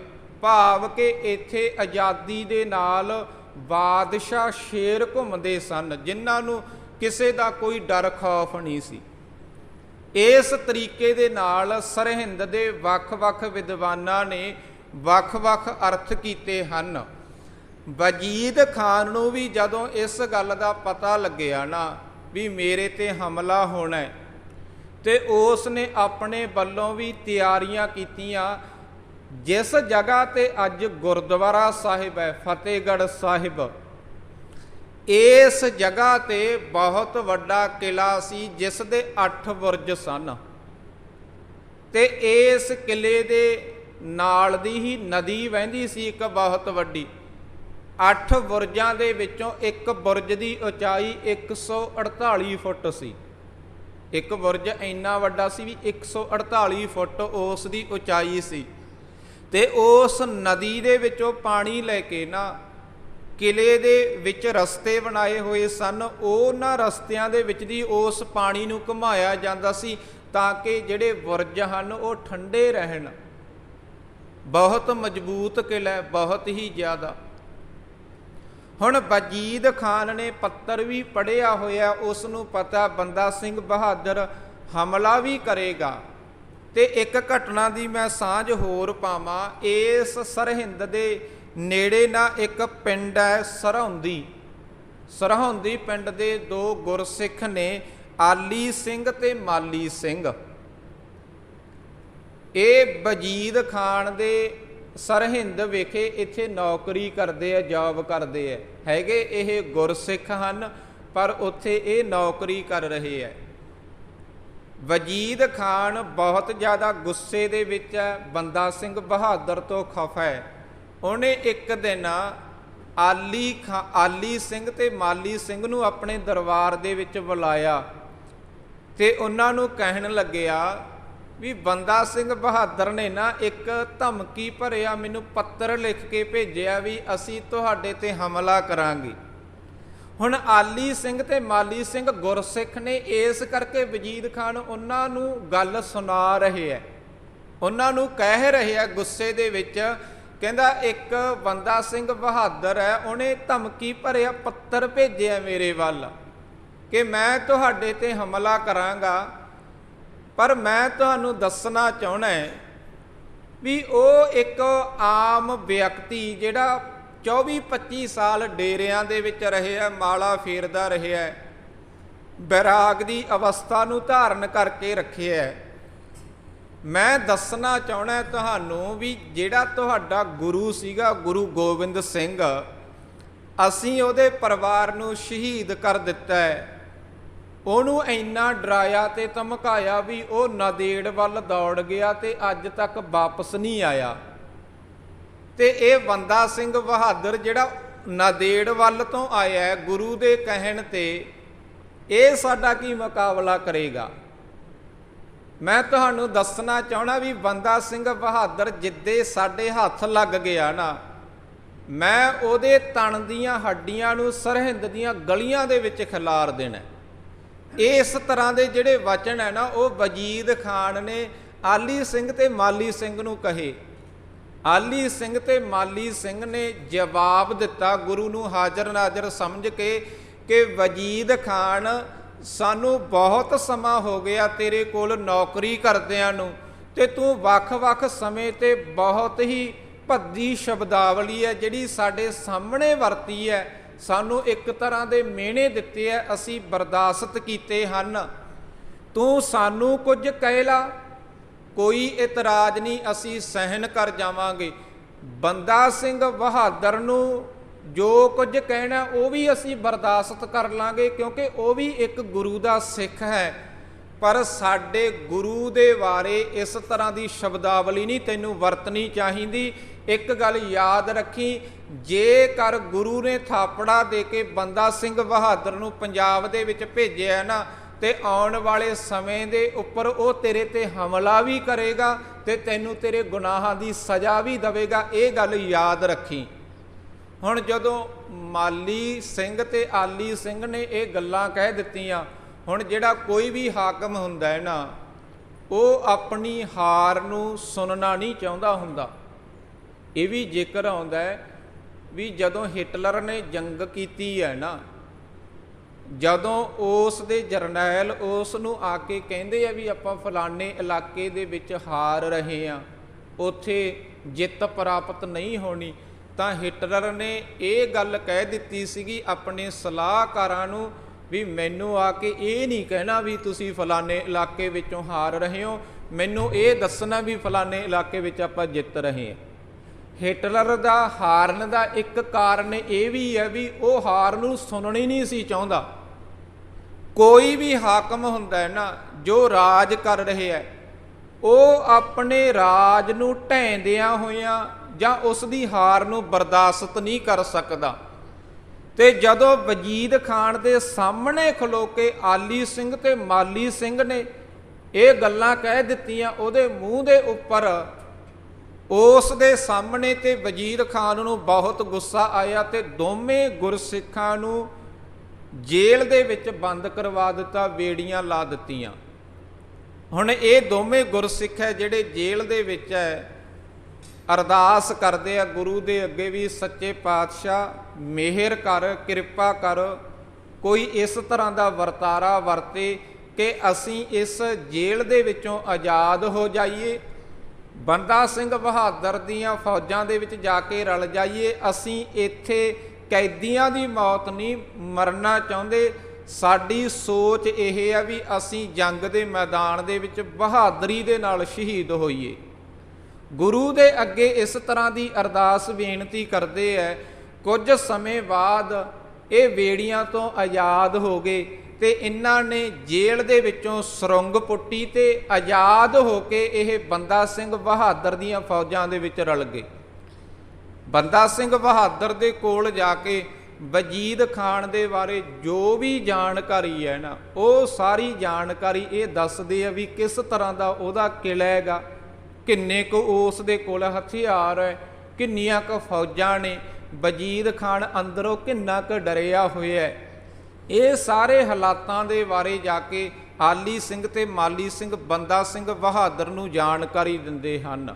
ਭਾਵ ਕਿ ਇੱਥੇ ਆਜ਼ਾਦੀ ਦੇ ਨਾਲ ਬਾਦਸ਼ਾਹ ਸ਼ੇਰ ਘੁੰਮਦੇ ਸਨ, ਜਿਨ੍ਹਾਂ ਨੂੰ ਕਿਸੇ ਦਾ ਕੋਈ ਡਰ ਖੌਫ ਨਹੀਂ ਸੀ। ਇਸ ਤਰੀਕੇ ਦੇ ਨਾਲ ਸਰਹਿੰਦ ਦੇ ਵੱਖ-ਵੱਖ ਵਿਦਵਾਨਾਂ ਨੇ ਵੱਖ-ਵੱਖ ਅਰਥ ਕੀਤੇ ਹਨ। ਵਜੀਦ ਖਾਨ ਨੂੰ ਵੀ ਜਦੋਂ ਇਸ ਗੱਲ ਦਾ ਪਤਾ ਲੱਗਿਆ ਨਾ ਵੀ ਮੇਰੇ ਤੇ ਹਮਲਾ ਹੋਣਾ ਹੈ, ਤੇ ਉਸ ਨੇ ਆਪਣੇ ਵੱਲੋਂ ਵੀ ਤਿਆਰੀਆਂ ਕੀਤੀਆਂ। ਜਿਸ ਜਗ੍ਹਾ ਤੇ ਅੱਜ ਗੁਰਦੁਆਰਾ ਸਾਹਿਬ ਹੈ ਫਤਿਹਗੜ੍ਹ ਸਾਹਿਬ, ਇਸ ਜਗ੍ਹਾ ਤੇ ਬਹੁਤ ਵੱਡਾ ਕਿਲਾ ਸੀ ਜਿਸ ਦੇ 8 ਬੁਰਜ ਸਨ, ਤੇ ਇਸ ਕਿਲੇ ਦੇ ਨਾਲ ਦੀ ਹੀ ਨਦੀ ਵਹਿੰਦੀ ਸੀ ਇੱਕ ਬਹੁਤ ਵੱਡੀ। 8 ਬੁਰਜਾਂ ਦੇ ਵਿੱਚੋਂ ਇੱਕ ਬੁਰਜ ਦੀ ਉਚਾਈ 148 ਫੁੱਟ ਸੀ। ਇੱਕ ਬੁਰਜ ਇੰਨਾ ਵੱਡਾ ਸੀ ਵੀ 148 ਫੁੱਟ ਉਸ ਦੀ ਉਚਾਈ ਸੀ। ਤੇ ਉਸ ਨਦੀ ਦੇ ਵਿੱਚੋਂ ਪਾਣੀ ਲੈ ਕੇ ਨਾ ਕਿਲੇ ਦੇ ਵਿੱਚ ਰਸਤੇ ਬਣਾਏ ਹੋਏ ਸਨ। ਉਹਨਾਂ ਰਸਤਿਆਂ ਦੇ ਵਿੱਚ ਦੀ ਉਸ ਪਾਣੀ ਨੂੰ ਘੁਮਾਇਆ ਜਾਂਦਾ ਸੀ ਤਾਂ ਕਿ ਜਿਹੜੇ ਬੁਰਜ ਹਨ ਉਹ ਠੰਡੇ ਰਹਿਣ। ਬਹੁਤ ਮਜ਼ਬੂਤ ਕਿਲਾ ਹੈ, ਬਹੁਤ ਹੀ ਜ਼ਿਆਦਾ। ਹੁਣ ਵਜੀਦ ਖਾਨ ਨੇ ਪੱਤਰ ਵੀ ਪੜ੍ਹਿਆ ਹੋਇਆ, ਉਸ ਨੂੰ ਪਤਾ ਬੰਦਾ ਸਿੰਘ ਬਹਾਦਰ ਹਮਲਾ ਵੀ ਕਰੇਗਾ। ਤੇ ਇੱਕ ਘਟਨਾ ਦੀ ਮੈਂ ਸਾਂਝ ਹੋਰ ਪਾਵਾਂ, ਇਸ ਸਰਹਿੰਦ ਦੇ ਨੇੜੇ ਨਾ ਇੱਕ ਪਿੰਡ ਹੈ ਸਰਹੌਂਦੀ, ਸਰਹੰਦੀ ਪਿੰਡ ਦੇ ਦੋ ਗੁਰਸਿੱਖ ਨੇ, ਆਲੀ ਸਿੰਘ ਤੇ ਮਾਲੀ ਸਿੰਘ। ਇਹ ਵਜੀਦ ਖਾਨ ਦੇ ਸਰਹਿੰਦ ਵਿਖੇ ਇੱਥੇ ਨੌਕਰੀ ਕਰਦੇ ਆ, ਜੌਬ ਕਰਦੇ ਆ, ਹੈਗੇ ਇਹ ਗੁਰਸਿੱਖ ਹਨ ਪਰ ਉੱਥੇ ਇਹ ਨੌਕਰੀ ਕਰ ਰਹੇ ਹੈ। ਵਜੀਦ ਖਾਨ ਬਹੁਤ ਜ਼ਿਆਦਾ ਗੁੱਸੇ ਦੇ ਵਿੱਚ ਹੈ, ਬੰਦਾ ਸਿੰਘ ਬਹਾਦਰ ਤੋਂ ਖਫਾ ਹੈ। ਉਹਨੇ ਇੱਕ ਦਿਨ ਆਲੀ ਸਿੰਘ ਤੇ ਮਾਲੀ ਸਿੰਘ ਨੂੰ ਆਪਣੇ ਦਰਬਾਰ ਦੇ ਵਿੱਚ ਬੁਲਾਇਆ ਤੇ ਉਹਨਾਂ ਨੂੰ ਕਹਿਣ ਲੱਗਿਆ ਵੀ ਬੰਦਾ ਸਿੰਘ ਬਹਾਦਰ ਨੇ ਨਾ ਇੱਕ ਧਮਕੀ ਭਰਿਆ ਮੈਨੂੰ ਪੱਤਰ ਲਿਖ ਕੇ ਭੇਜਿਆ ਵੀ ਅਸੀਂ ਤੁਹਾਡੇ ਤੇ ਹਮਲਾ ਕਰਾਂਗੇ। ਹੁਣ ਆਲੀ ਸਿੰਘ ਤੇ ਮਾਲੀ ਸਿੰਘ ਗੁਰਸਿੱਖ ਨੇ, ਇਸ ਕਰਕੇ ਵਜੀਦ ਖਾਨ ਉਹਨਾਂ ਨੂੰ ਗੱਲ ਸੁਣਾ ਰਹੇ ਹੈ, ਉਹਨਾਂ ਨੂੰ ਕਹਿ ਰਹੇ ਹੈ ਗੁੱਸੇ ਦੇ ਵਿੱਚ, ਕਹਿੰਦਾ ਇੱਕ ਬੰਦਾ ਸਿੰਘ ਬਹਾਦਰ ਹੈ, ਉਹਨੇ ਧਮਕੀ ਭਰਿਆ ਪੱਤਰ ਭੇਜਿਆ ਮੇਰੇ ਵੱਲ ਕਿ ਮੈਂ ਤੁਹਾਡੇ ਤੇ ਹਮਲਾ ਕਰਾਂਗਾ, ਪਰ ਮੈਂ ਤੁਹਾਨੂੰ ਦੱਸਣਾ ਚਾਹੁੰਦਾ ਵੀ ਉਹ ਇੱਕ ਆਮ ਵਿਅਕਤੀ ਜਿਹੜਾ 24-25 ਸਾਲ ਡੇਰਿਆਂ ਦੇ ਵਿੱਚ ਰਿਹਾ, ਮਾਲਾ ਫੇਰਦਾ ਰਿਹਾ, ਬੈਰਾਗ ਦੀ ਅਵਸਥਾ ਨੂੰ ਧਾਰਨ ਕਰਕੇ ਰੱਖਿਆ। ਮੈਂ ਦੱਸਣਾ ਚਾਹੁੰਦਾ ਤੁਹਾਨੂੰ ਵੀ ਜਿਹੜਾ ਤੁਹਾਡਾ ਗੁਰੂ ਸੀਗਾ, ਗੁਰੂ ਗੋਬਿੰਦ ਸਿੰਘ, ਅਸੀਂ ਉਹਦੇ ਪਰਿਵਾਰ ਨੂੰ ਸ਼ਹੀਦ ਕਰ ਦਿੱਤਾ ਹੈ। ਉਹਨੂੰ ਇੰਨਾ ਡਰਾਇਆ ਤੇ ਧਮਕਾਇਆ ਵੀ ਉਹ ਨੰਦੇੜ ਵੱਲ ਦੌੜ ਗਿਆ ਤੇ ਅੱਜ ਤੱਕ ਵਾਪਸ ਨਹੀਂ ਆਇਆ। ਤੇ ਇਹ ਬੰਦਾ ਸਿੰਘ ਬਹਾਦਰ ਜਿਹੜਾ ਨੰਦੇੜ ਵੱਲ ਤੋਂ ਆਇਆ ਗੁਰੂ ਦੇ ਕਹਿਣ ਤੇ, ਇਹ ਸਾਡਾ ਕੀ ਮੁਕਾਬਲਾ ਕਰੇਗਾ। ਮੈਂ ਤੁਹਾਨੂੰ ਦੱਸਣਾ ਚਾਹਣਾ ਵੀ ਬੰਦਾ ਸਿੰਘ ਬਹਾਦਰ ਜਿੱਦੇ ਸਾਡੇ ਹੱਥ ਲੱਗ ਗਿਆ ਨਾ, ਮੈਂ ਉਹਦੇ ਤਣ ਦੀਆਂ ਹੱਡੀਆਂ ਨੂੰ ਸਰਹਿੰਦ ਦੀਆਂ ਗਲੀਆਂ ਦੇ ਵਿੱਚ ਖਿਲਾਰ ਦੇਣਾ। ਇਸ ਤਰ੍ਹਾਂ ਦੇ ਜਿਹੜੇ ਵਚਨ ਹੈ ਨਾ, ਉਹ ਵਜੀਦ ਖਾਨ ਨੇ ਆਲੀ ਸਿੰਘ ਤੇ ਮਾਲੀ ਸਿੰਘ ਨੂੰ ਕਹੇ। ਆਲੀ ਸਿੰਘ ਤੇ ਮਾਲੀ ਸਿੰਘ ਨੇ ਜਵਾਬ ਦਿੱਤਾ ਗੁਰੂ ਨੂੰ ਹਾਜ਼ਰ ਨਾਜ਼ਰ ਸਮਝ ਕੇ ਕਿ ਵਜੀਦ ਖਾਨ, ਸਾਨੂੰ ਬਹੁਤ ਸਮਾਂ ਹੋ ਗਿਆ ਤੇਰੇ ਕੋਲ ਨੌਕਰੀ ਕਰਦਿਆਂ ਨੂੰ, ਤੇ ਤੂੰ ਵੱਖ-ਵੱਖ ਸਮੇਂ ਤੇ ਬਹੁਤ ਹੀ ਭੱਦੀ ਸ਼ਬਦਾਵਲੀ ਹੈ ਜਿਹੜੀ ਸਾਡੇ ਸਾਹਮਣੇ ਵਰਤੀ ਹੈ, ਸਾਨੂੰ ਇੱਕ ਤਰ੍ਹਾਂ ਦੇ ਮਿਹਣੇ ਦਿੱਤੇ ਹੈ, ਅਸੀਂ ਬਰਦਾਸ਼ਤ ਕੀਤੇ ਹਨ। ਤੂੰ ਸਾਨੂੰ ਕੁਝ ਕਹਿ ਲਾ, ਕੋਈ ਇਤਰਾਜ਼ ਨਹੀਂ, ਅਸੀਂ ਸਹਿਣ ਕਰ ਜਾਵਾਂਗੇ। ਬੰਦਾ ਸਿੰਘ ਬਹਾਦਰ ਨੂੰ ਜੋ ਕੁਝ ਕਹਿਣਾ ਉਹ ਵੀ ਅਸੀਂ ਬਰਦਾਸ਼ਤ ਕਰ ਲਾਂਗੇ, ਕਿਉਂਕਿ ਉਹ ਵੀ ਇੱਕ ਗੁਰੂ ਦਾ ਸਿੱਖ ਹੈ, ਪਰ ਸਾਡੇ ਗੁਰੂ ਦੇ ਬਾਰੇ ਇਸ ਤਰ੍ਹਾਂ ਦੀ ਸ਼ਬਦਾਵਲੀ ਨਹੀਂ ਤੈਨੂੰ ਵਰਤਣੀ ਚਾਹੀਦੀ। ਇੱਕ ਗੱਲ ਯਾਦ ਰੱਖੀ, ਜੇਕਰ ਗੁਰੂ ਨੇ ਥਾਪੜਾ ਦੇ ਕੇ ਬੰਦਾ ਸਿੰਘ ਬਹਾਦਰ ਨੂੰ ਪੰਜਾਬ ਦੇ ਵਿੱਚ ਭੇਜਿਆ ਨਾ, ਤੇ ਆਉਣ ਵਾਲੇ ਸਮੇਂ ਦੇ ਉੱਪਰ ਉਹ ਤੇਰੇ ਤੇ ਹਮਲਾ ਵੀ ਕਰੇਗਾ ਤੇ ਤੈਨੂੰ ਤੇਰੇ ਗੁਨਾਹਾਂ ਦੀ ਸਜ਼ਾ ਵੀ ਦੇਵੇਗਾ, ਇਹ ਗੱਲ ਯਾਦ ਰੱਖੀ। ਹੁਣ ਜਦੋਂ ਮਾਲੀ ਸਿੰਘ ਤੇ ਆਲੀ ਸਿੰਘ ਨੇ ਇਹ ਗੱਲਾਂ ਕਹਿ ਦਿੱਤੀਆਂ, ਹੁਣ ਜਿਹੜਾ ਕੋਈ ਵੀ ਹਾਕਮ ਹੁੰਦਾ ਹੈ ਨਾ, ਉਹ ਆਪਣੀ ਹਾਰ ਨੂੰ ਸੁਣਨਾ ਨਹੀਂ ਚਾਹੁੰਦਾ ਹੁੰਦਾ। ਇਹ ਵੀ ਜ਼ਿਕਰ ਆਉਂਦਾ ਹੈ ਵੀ ਜਦੋਂ ਹਿਟਲਰ ਨੇ ਜੰਗ ਕੀਤੀ ਹੈ ਨਾ, ਜਦੋਂ ਉਸ ਦੇ ਜਰਨੈਲ ਉਸ ਨੂੰ ਆ ਕੇ ਕਹਿੰਦੇ ਆ ਵੀ ਆਪਾਂ ਫਲਾਣੇ ਇਲਾਕੇ ਦੇ ਵਿੱਚ ਹਾਰ ਰਹੇ ਹਾਂ, ਉੱਥੇ ਜਿੱਤ ਪ੍ਰਾਪਤ ਨਹੀਂ ਹੋਣੀ, ਤਾਂ ਹਿਟਲਰ ਨੇ ਇਹ ਗੱਲ ਕਹਿ ਦਿੱਤੀ ਸੀਗੀ ਆਪਣੇ ਸਲਾਹਕਾਰਾਂ ਨੂੰ ਵੀ ਮੈਨੂੰ ਆ ਕੇ ਇਹ ਨਹੀਂ ਕਹਿਣਾ ਵੀ ਤੁਸੀਂ ਫਲਾਣੇ ਇਲਾਕੇ ਵਿੱਚੋਂ ਹਾਰ ਰਹੇ ਹੋ, ਮੈਨੂੰ ਇਹ ਦੱਸਣਾ ਵੀ ਫਲਾਣੇ ਇਲਾਕੇ ਵਿੱਚ ਆਪਾਂ ਜਿੱਤ ਰਹੇ ਹਾਂ। ਹਿਟਲਰ ਦਾ ਹਾਰਨ ਦਾ ਇੱਕ ਕਾਰਨ ਇਹ ਵੀ ਹੈ ਵੀ ਉਹ ਹਾਰ ਨੂੰ ਸੁਣਨੀ ਨਹੀਂ ਸੀ ਚਾਹੁੰਦਾ। ਕੋਈ ਵੀ ਹਾਕਮ ਹੁੰਦਾ ਹੈ ਨਾ ਜੋ ਰਾਜ ਕਰ ਰਿਹਾ ਹੈ, ਉਹ ਆਪਣੇ ਰਾਜ ਨੂੰ ਢਹਿੰਦਿਆਂ ਹੋਇਆਂ ਜਾਂ ਉਸ ਦੀ ਹਾਰ ਨੂੰ ਬਰਦਾਸ਼ਤ ਨਹੀਂ ਕਰ ਸਕਦਾ। ਤੇ ਜਦੋਂ ਵਜੀਦ ਖਾਨ ਦੇ ਸਾਹਮਣੇ ਖਲੋ ਕੇ ਆਲੀ ਸਿੰਘ ਤੇ ਮਾਲੀ ਸਿੰਘ ਨੇ ਇਹ ਗੱਲਾਂ ਕਹਿ ਦਿੱਤੀਆਂ ਉਹਦੇ ਮੂੰਹ ਦੇ ਉੱਪਰ, ਉਸ ਦੇ ਸਾਹਮਣੇ ਤੇ ਵਜੀਦ ਖਾਨ ਨੂੰ ਬਹੁਤ ਗੁੱਸਾ ਆਇਆ ਤੇ ਦੋਵੇਂ ਗੁਰਸਿੱਖਾਂ ਨੂੰ ਜੇਲ੍ਹ ਦੇ ਵਿੱਚ ਬੰਦ ਕਰਵਾ ਦਿੱਤਾ, ਬੇੜੀਆਂ ਲਾ ਦਿੱਤੀਆਂ। ਹੁਣ ਇਹ ਦੋਵੇਂ ਗੁਰਸਿੱਖ ਹੈ ਜਿਹੜੇ ਜੇਲ੍ਹ ਦੇ ਵਿੱਚ ਹੈ, ਅਰਦਾਸ ਕਰਦੇ ਆ ਗੁਰੂ ਦੇ ਅੱਗੇ ਵੀ ਸੱਚੇ ਪਾਤਸ਼ਾਹ ਮਿਹਰ ਕਰ, ਕਿਰਪਾ ਕਰ, ਕੋਈ ਇਸ ਤਰ੍ਹਾਂ ਦਾ ਵਰਤਾਰਾ ਵਰਤੇ ਕਿ ਅਸੀਂ ਇਸ ਜੇਲ੍ਹ ਦੇ ਵਿੱਚੋਂ ਆਜ਼ਾਦ ਹੋ ਜਾਈਏ, ਬੰਦਾ ਸਿੰਘ ਬਹਾਦਰ ਦੀਆਂ ਫੌਜਾਂ ਦੇ ਵਿੱਚ ਜਾ ਕੇ ਰਲ ਜਾਈਏ, ਅਸੀਂ ਇੱਥੇ ਕੈਦੀਆਂ ਦੀ ਮੌਤ ਨਹੀਂ ਮਰਨਾ ਚਾਹੁੰਦੇ। ਸਾਡੀ ਸੋਚ ਇਹ ਆ ਵੀ ਅਸੀਂ ਜੰਗ ਦੇ ਮੈਦਾਨ ਦੇ ਵਿੱਚ ਬਹਾਦਰੀ ਦੇ ਨਾਲ ਸ਼ਹੀਦ ਹੋਈਏ। ਗੁਰੂ ਦੇ ਅੱਗੇ ਇਸ ਤਰ੍ਹਾਂ ਦੀ ਅਰਦਾਸ ਬੇਨਤੀ ਕਰਦੇ ਹੈ। ਕੁਝ ਸਮੇਂ ਬਾਅਦ ਇਹ ਵੇੜੀਆਂ ਤੋਂ ਆਜ਼ਾਦ ਹੋ ਗਏ ਤੇ ਇਹਨਾਂ ਨੇ ਜੇਲ੍ਹ ਦੇ ਵਿੱਚੋਂ ਸੁਰੰਗ ਪੁੱਟੀ ਤੇ ਆਜ਼ਾਦ ਹੋ ਕੇ ਇਹ ਬੰਦਾ ਸਿੰਘ ਬਹਾਦਰ ਦੀਆਂ ਫੌਜਾਂ ਦੇ ਵਿੱਚ ਰਲ ਗਏ। ਬੰਦਾ ਸਿੰਘ ਬਹਾਦਰ ਦੇ ਕੋਲ ਜਾ ਕੇ ਵਜੀਦ ਖਾਨ ਦੇ ਬਾਰੇ ਜੋ ਵੀ ਜਾਣਕਾਰੀ ਹੈ ਨਾ, ਉਹ ਸਾਰੀ ਜਾਣਕਾਰੀ ਇਹ ਦੱਸਦੇ ਆ ਵੀ ਕਿਸ ਤਰ੍ਹਾਂ ਦਾ ਉਹਦਾ ਕਿਲ੍ਹਾ ਹੈਗਾ, ਕਿੰਨੇ ਕੁ ਉਸ ਦੇ ਕੋਲ ਹਥਿਆਰ ਹੈ, ਕਿੰਨੀਆਂ ਕੁ ਫੌਜਾਂ ਨੇ, ਵਜੀਦ ਖਾਨ ਅੰਦਰੋਂ ਕਿੰਨਾ ਕੁ ਡਰਿਆ ਹੋਇਆ ਹੈ। ਇਹ ਸਾਰੇ ਹਾਲਾਤਾਂ ਦੇ ਬਾਰੇ ਜਾ ਕੇ ਆਲੀ ਸਿੰਘ ਤੇ ਮਾਲੀ ਸਿੰਘ ਬੰਦਾ ਸਿੰਘ ਬਹਾਦਰ ਨੂੰ ਜਾਣਕਾਰੀ ਦਿੰਦੇ ਹਨ।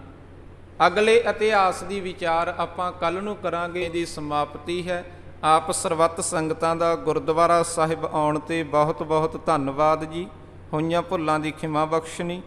ਅਗਲੇ ਇਤਿਹਾਸ ਦੀ ਵਿਚਾਰ ਆਪਾਂ ਕੱਲ੍ਹ ਨੂੰ ਕਰਾਂਗੇ। ਦੀ ਸਮਾਪਤੀ ਹੈ। ਆਪ ਸਰਬੱਤ ਸੰਗਤਾਂ ਦਾ ਗੁਰਦੁਆਰਾ ਸਾਹਿਬ ਆਉਣ 'ਤੇ ਬਹੁਤ ਬਹੁਤ ਧੰਨਵਾਦ ਜੀ। ਹੋਈਆਂ ਭੁੱਲਾਂ ਦੀ ਖਿਮਾ ਬਖਸ਼ਣੀ।